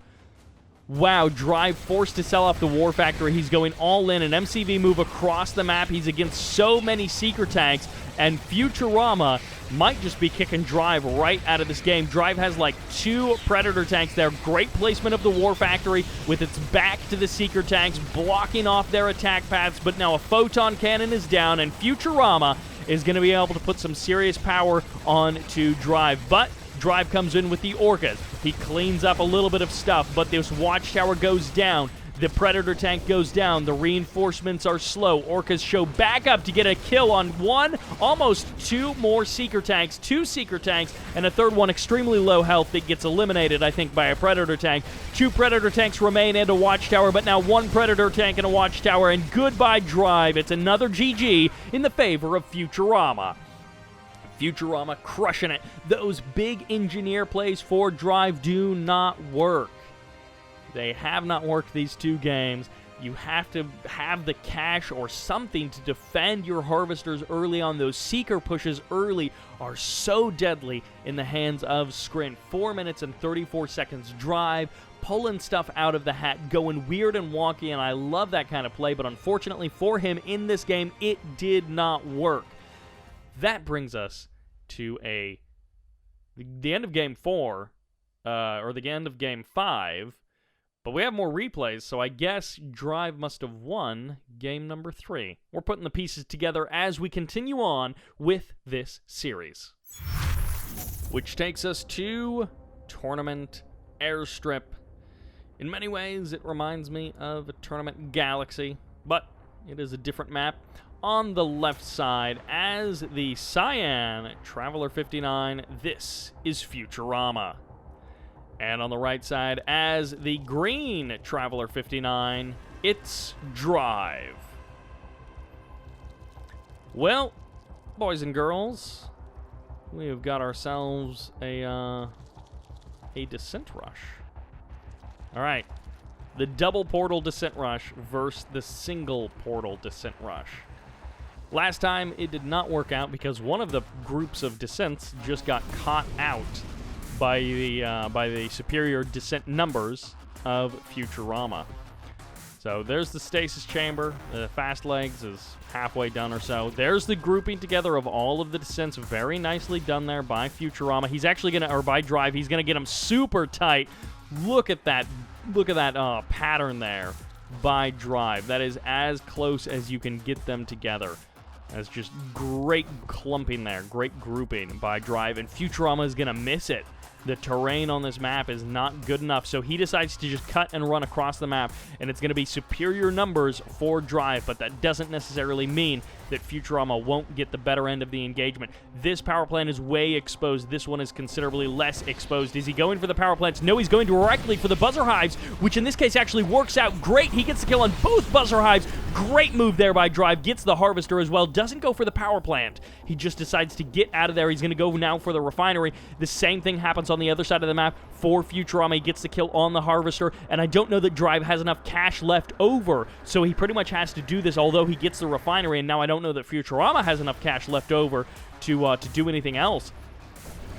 A: Wow, Drive forced to sell off the war factory. He's going all in, an MCV move across the map. He's against so many seeker tanks, and Futurama might just be kicking Drive right out of this game. Drive has like two predator tanks there. Great placement of the war factory with its back to the seeker tanks, blocking off their attack paths, but now a photon cannon is down, and Futurama is going to be able to put some serious power onto Drive. But Drive comes in with the orcas. He cleans up a little bit of stuff, but this watchtower goes down. The predator tank goes down. The reinforcements are slow. Orcas show back up to get a kill on one, almost two more seeker tanks. Two seeker tanks, and a third one extremely low health that gets eliminated, I think, by a predator tank. Two predator tanks remain and a watchtower, but now one predator tank and a watchtower, and goodbye Drive. It's another GG in the favor of Futurama. Futurama crushing it. Those big engineer plays for Drive do not work. They have not worked these two games. You have to have the cash or something to defend your harvesters early on. Those seeker pushes early are so deadly in the hands of Scrin. 4 minutes and 34 seconds Drive, pulling stuff out of the hat, going weird and wonky, and I love that kind of play, but unfortunately for him in this game, it did not work. That brings us to the end of Game 4, or the end of Game 5, but we have more replays, so I guess Drive must have won Game number 3. We're putting the pieces together as we continue on with this series. Which takes us to Tournament Airstrip. In many ways, it reminds me of a Tournament Galaxy, but it is a different map. On the left side, as the Cyan Traveler 59, this is Futurama. And on the right side, as the green Traveler 59, it's Drive. Well, boys and girls, we have got ourselves a descent rush. All right, the double portal descent rush versus the single portal descent rush. Last time, it did not work out because one of the groups of descents just got caught out by the superior descent numbers of Futurama. So there's the stasis chamber. The fast legs is halfway done or so. There's the grouping together of all of the descents. Very nicely done there by Futurama. He's actually gonna, or by Drive, he's gonna get them super tight. Look at that pattern there. by Drive. That is as close as you can get them together. That's just great clumping there. Great grouping by Drive. And Futurama is going to miss it. The terrain on this map is not good enough, so he decides to just cut and run across the map, and it's going to be superior numbers for Drive, but that doesn't necessarily mean that Futurama won't get the better end of the engagement. This power plant is way exposed. This one is considerably less exposed. Is he going for the power plants? No, he's going directly for the buzzer hives, which in this case actually works out great. He gets the kill on both buzzer hives. Great move there by Drive. Gets the harvester as well. Doesn't go for the power plant. He just decides to get out of there. He's going to go now for the refinery. The same thing happens on the other side of the map for Futurama. He gets the kill on the harvester, and I don't know that Drive has enough cash left over, so he pretty much has to do this, although he gets the refinery, and now I don't know that Futurama has enough cash left over to do anything else.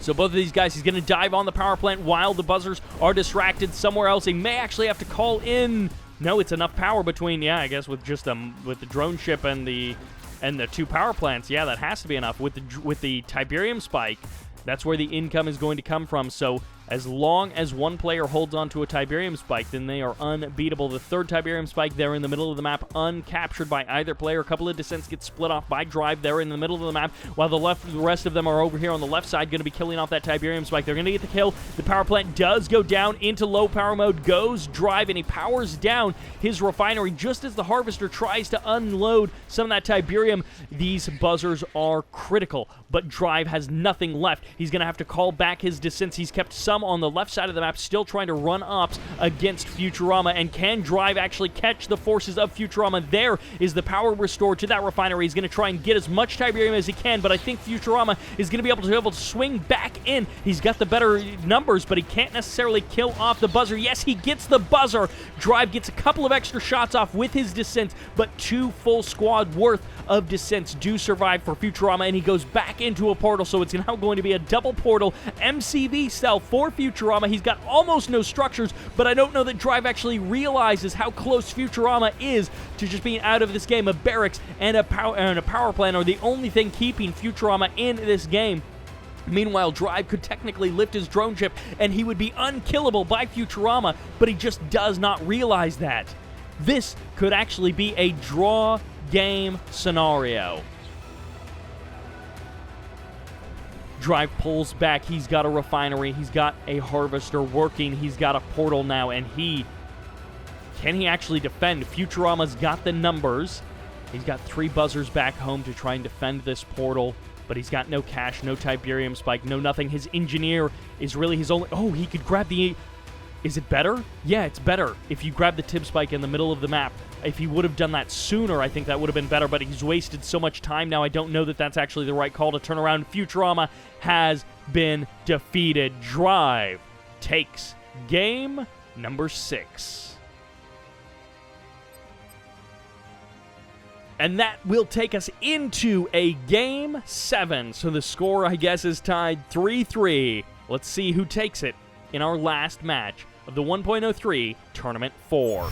A: So both of these guys, he's going to dive on the power plant while the buzzers are distracted somewhere else. He may actually have to call in. No, it's enough power between, yeah, I guess with just with the drone ship and the two power plants. Yeah, that has to be enough. With the Tiberium spike, that's where the income is going to come from. So as long as one player holds on to a Tiberium spike, then they are unbeatable. The third Tiberium spike there in the middle of the map, uncaptured by either player. A couple of descents get split off by Drive there in the middle of the map, while the rest of them are over here on the left side, going to be killing off that Tiberium spike. They're going to get the kill. The power plant does go down into low power mode. Goes Drive, and he powers down his refinery just as the harvester tries to unload some of that Tiberium. These buzzers are critical, but Drive has nothing left. He's going to have to call back his descents. He's kept some on the left side of the map, still trying to run ops against Futurama, and can Drive actually catch the forces of Futurama? There is the power restored to that refinery. He's going to try and get as much Tiberium as he can, but I think Futurama is going to be able to swing back in. He's got the better numbers, but he can't necessarily kill off the buzzer. Yes, he gets the buzzer. Drive gets a couple of extra shots off with his descent, but 2 full squad worth of descents do survive for Futurama, and he goes back into a portal, so it's now going to be a double portal MCV style for Futurama. He's got almost no structures, but I don't know that Drive actually realizes how close Futurama is to just being out of this game. A barracks and a power plant are the only thing keeping Futurama in this game. Meanwhile, Drive could technically lift his drone ship, and he would be unkillable by Futurama, but he just does not realize that. This could actually be a draw game scenario. Drive pulls back. He's got a refinery. He's got a harvester working. He's got a portal now, and can he actually defend? Futurama's got the numbers. He's got 3 buzzers back home to try and defend this portal, but he's got no cash, no Tiberium spike, no nothing. His engineer is really his only... Oh, he could grab the... Is it better? Yeah, it's better if you grab the Tib spike in the middle of the map. If he would have done that sooner, I think that would have been better, but he's wasted so much time now. I don't know that that's actually the right call to turn around. Futurama has been defeated. Drive takes game number 6. And that will take us into a game 7. So the score, I guess, is tied 3-3. Let's see who takes it in our last match of the 1.03 Tournament 4,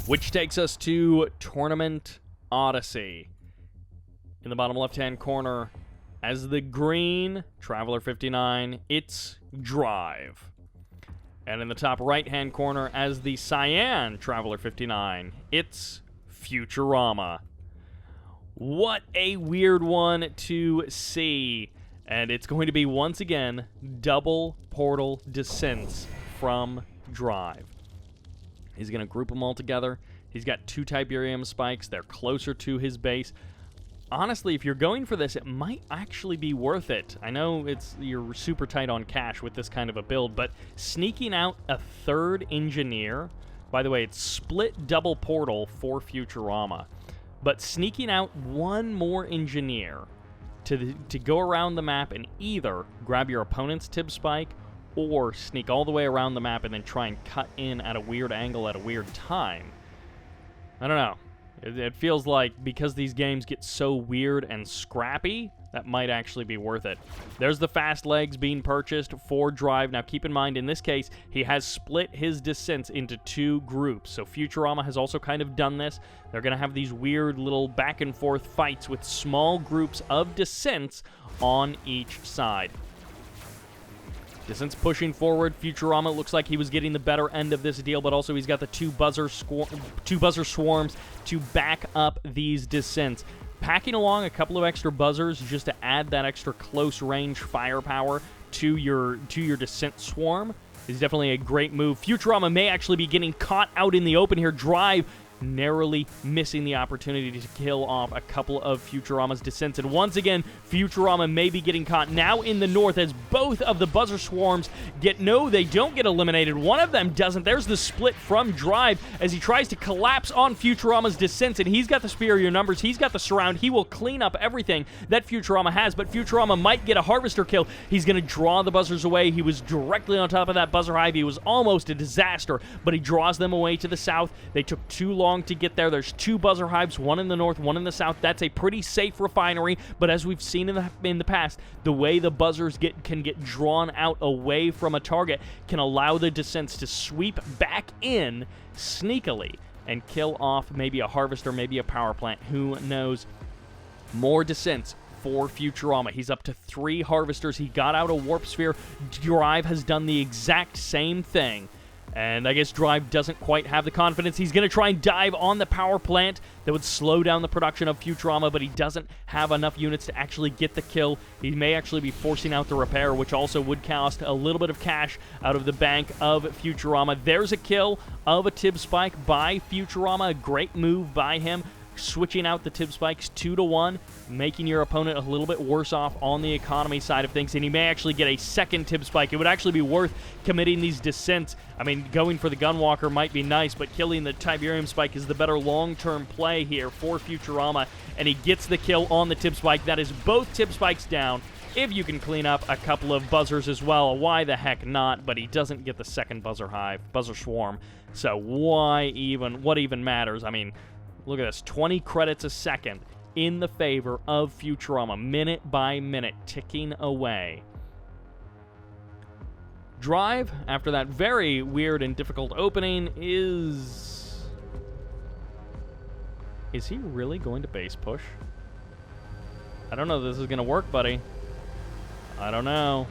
A: which takes us to Tournament Odyssey. In the bottom left-hand corner, as the green Traveler 59, it's Drive. And in the top right-hand corner, as the cyan Traveler 59, it's Futurama. What a weird one to see. And it's going to be, once again, double portal descents from Drive. He's going to group them all together. He's got 2 Tiberium spikes. They're closer to his base. Honestly, if you're going for this, it might actually be worth it. I know you're super tight on cash with this kind of a build, but sneaking out a 3rd engineer... By the way, it's split double portal for Futurama. But sneaking out 1 more engineer to go around the map and either grab your opponent's Tib spike or sneak all the way around the map and then try and cut in at a weird angle at a weird time. I don't know. It feels like because these games get so weird and scrappy, that might actually be worth it. There's the fast legs being purchased for Drive. Now keep in mind, in this case, he has split his descents into 2 groups. So Futurama has also kind of done this. They're going to have these weird little back and forth fights with small groups of descents on each side. Descent's pushing forward. Futurama looks like he was getting the better end of this deal, but also he's got the two buzzer swarms to back up these Descents. Packing along a couple of extra buzzers just to add that extra close-range firepower to your Descent swarm is definitely a great move. Futurama may actually be getting caught out in the open here. Drive narrowly missing the opportunity to kill off a couple of Futurama's Descents. And once again, Futurama may be getting caught now in the north as both of the buzzer swarms they don't get eliminated. One of them doesn't. There's the split from Drive as he tries to collapse on Futurama's Descents, and he's got the superior numbers. He's got the surround. He will clean up everything that Futurama has, but Futurama might get a harvester kill. He's going to draw the buzzers away. He was directly on top of that buzzer hive. He was almost a disaster, but he draws them away to the south. They took too long to get there. There's two buzzer hives, one in the north, one in the south. That's a pretty safe refinery, but as we've seen in the past, the way the buzzers can get drawn out away from a target can allow the Descents to sweep back in sneakily and kill off maybe a harvester, maybe a power plant. Who knows? More Descents for Futurama. He's up to 3 harvesters. He got out a warp sphere. Drive has done the exact same thing. And I guess Drive doesn't quite have the confidence. He's going to try and dive on the power plant that would slow down the production of Futurama, but he doesn't have enough units to actually get the kill. He may actually be forcing out the repair, which also would cost a little bit of cash out of the bank of Futurama. There's a kill of a Tib Spike by Futurama. A great move by him, switching out the Tib Spikes 2-to-1, making your opponent a little bit worse off on the economy side of things, and he may actually get a second Tib Spike. It would actually be worth committing these Descents. I mean, going for the Gunwalker might be nice, but killing the Tiberium Spike is the better long-term play here for Futurama, and he gets the kill on the Tib Spike. That is both Tib Spikes down. If you can clean up a couple of buzzers as well, why the heck not? But he doesn't get the second buzzer swarm, so what even matters? I mean, look at this, 20 credits a second in the favor of Futurama, minute by minute, ticking away. Drive, after that very weird and difficult opening, is he really going to base push? I don't know if this is going to work, buddy. I don't know.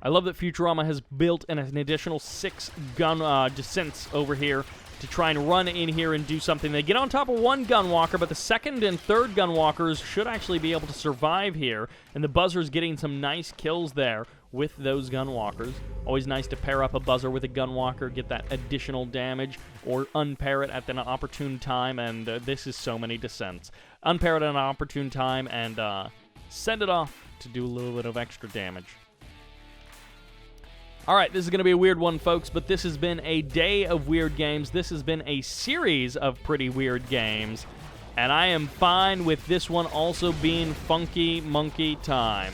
A: I love that Futurama has built an additional 6 Descents over here to try and run in here and do something. They get on top of one Gunwalker, but the second and third Gunwalkers should actually be able to survive here, and the Buzzer's getting some nice kills there with those Gunwalkers. Always nice to pair up a Buzzer with a Gunwalker, get that additional damage, or unpair it at an opportune time, and this is so many Descents. Unpair it at an opportune time and send it off to do a little bit of extra damage. All right, this is going to be a weird one, folks, but this has been a day of weird games. This has been a series of pretty weird games, and I am fine with this one also being funky monkey time,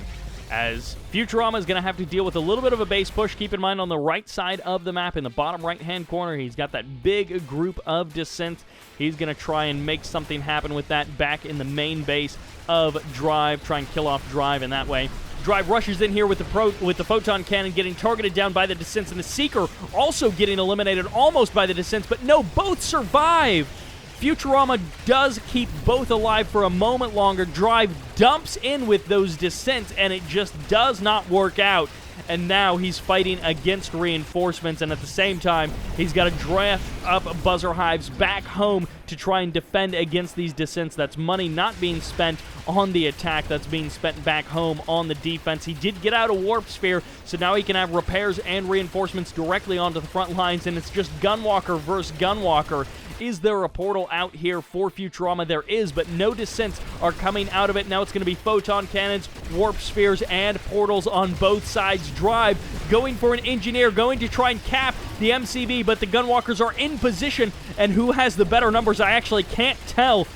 A: as Futurama is going to have to deal with a little bit of a base push. Keep in mind, on the right side of the map, in the bottom right-hand corner, he's got that big group of Descents. He's going to try and make something happen with that back in the main base of Drive, try and kill off Drive in that way. Drive rushes in here with the Photon Cannon, getting targeted down by the Descents, and the Seeker also getting eliminated almost by the Descents, but no, both survive. Futurama does keep both alive for a moment longer. Drive dumps in with those Descents, and it just does not work out. And now he's fighting against reinforcements, and at the same time, he's got to draft up Buzzer Hives back home to try and defend against these Descents. That's money not being spent on the attack, that's being spent back home on the defense. He did get out a Warp Sphere, so now he can have repairs and reinforcements directly onto the front lines, and it's just Gunwalker versus Gunwalker. Is there a portal out here for Futurama? There is, but no Descents are coming out of it. Now it's going to be Photon Cannons, Warp Spheres, and portals on both sides. Drive going for an Engineer, going to try and cap the MCB, but the Gunwalkers are in position, and who has the better numbers? I actually can't tell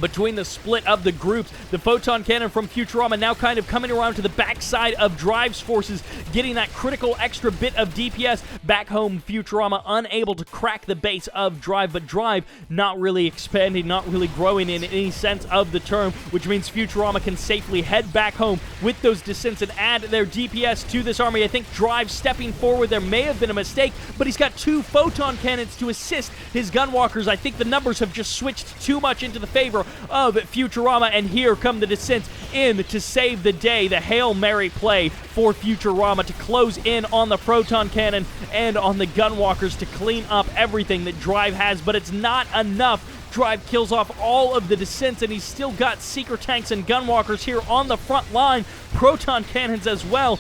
A: between the split of the groups. The Photon Cannon from Futurama now kind of coming around to the backside of Drive's forces, getting that critical extra bit of DPS back home. Futurama unable to crack the base of Drive, but Drive not really expanding, not really growing in any sense of the term, which means Futurama can safely head back home with those Descents and add their DPS to this army. I think Drive stepping forward, there may have been a mistake, but he's got 2 Photon Cannons to assist his Gunwalkers. I think the numbers have just switched too much into the favor of Futurama, and here come the descents in to save the day. The Hail Mary play for Futurama to close in on the proton cannon and on the gunwalkers to clean up everything that Drive has, but it's not enough. Drive kills off all of the descents, and he's still got seeker tanks and gunwalkers here on the front line. Photon cannons as well,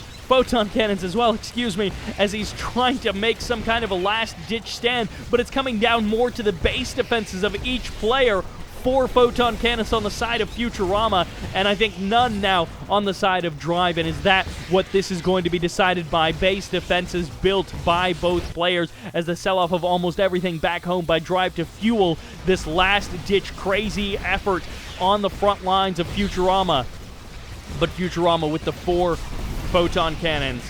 A: excuse me, as he's trying to make some kind of a last-ditch stand, but it's coming down more to the base defenses of each player. 4 photon cannons on the side of Futurama, and I think none now on the side of Drive. And is that what this is going to be decided by? Base defenses built by both players as the sell-off of almost everything back home by Drive to fuel this last-ditch crazy effort on the front lines of Futurama. But Futurama with the 4 photon cannons,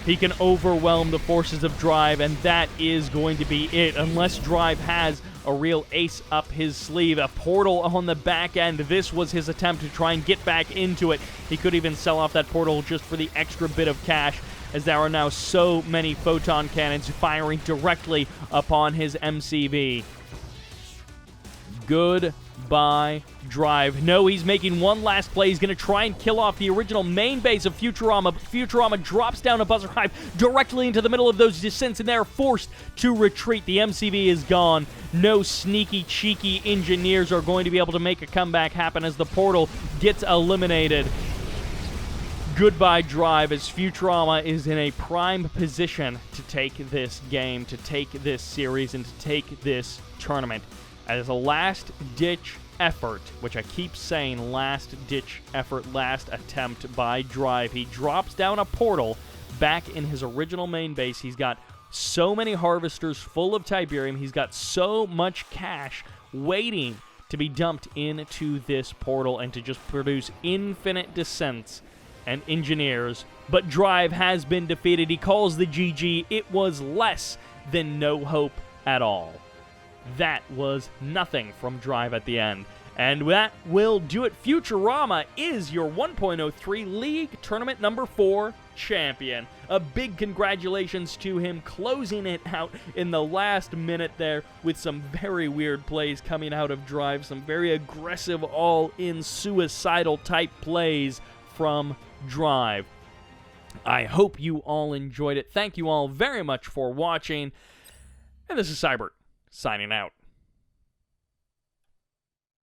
A: he can overwhelm the forces of Drive, and that is going to be it, unless Drive has a real ace up his sleeve. A portal on the back end. This was his attempt to try and get back into it. He could even sell off that portal just for the extra bit of cash, as there are now so many photon cannons firing directly upon his MCV. Goodbye, Drive. No, he's making one last play. He's going to try and kill off the original main base of Futurama. Futurama drops down a buzzer hive directly into the middle of those descents, and they're forced to retreat. The MCV is gone. No sneaky, cheeky engineers are going to be able to make a comeback happen as the portal gets eliminated. Goodbye, Drive, as Futurama is in a prime position to take this game, to take this series, and to take this tournament. As a last-ditch effort, which I keep saying last-ditch effort, last attempt by Drive, he drops down a portal back in his original main base. He's got so many harvesters full of Tiberium. He's got so much cash waiting to be dumped into this portal and to just produce infinite descents and engineers. But Drive has been defeated. He calls the GG. It was less than no hope at all. That was nothing from Drive at the end. And that will do it. Futurama is your 1.03 League Tournament number 4 champion. A big congratulations to him, closing it out in the last minute there with some very weird plays coming out of Drive. Some very aggressive, all-in suicidal type plays from Drive. I hope you all enjoyed it. Thank you all very much for watching. And this is Sybert, signing out.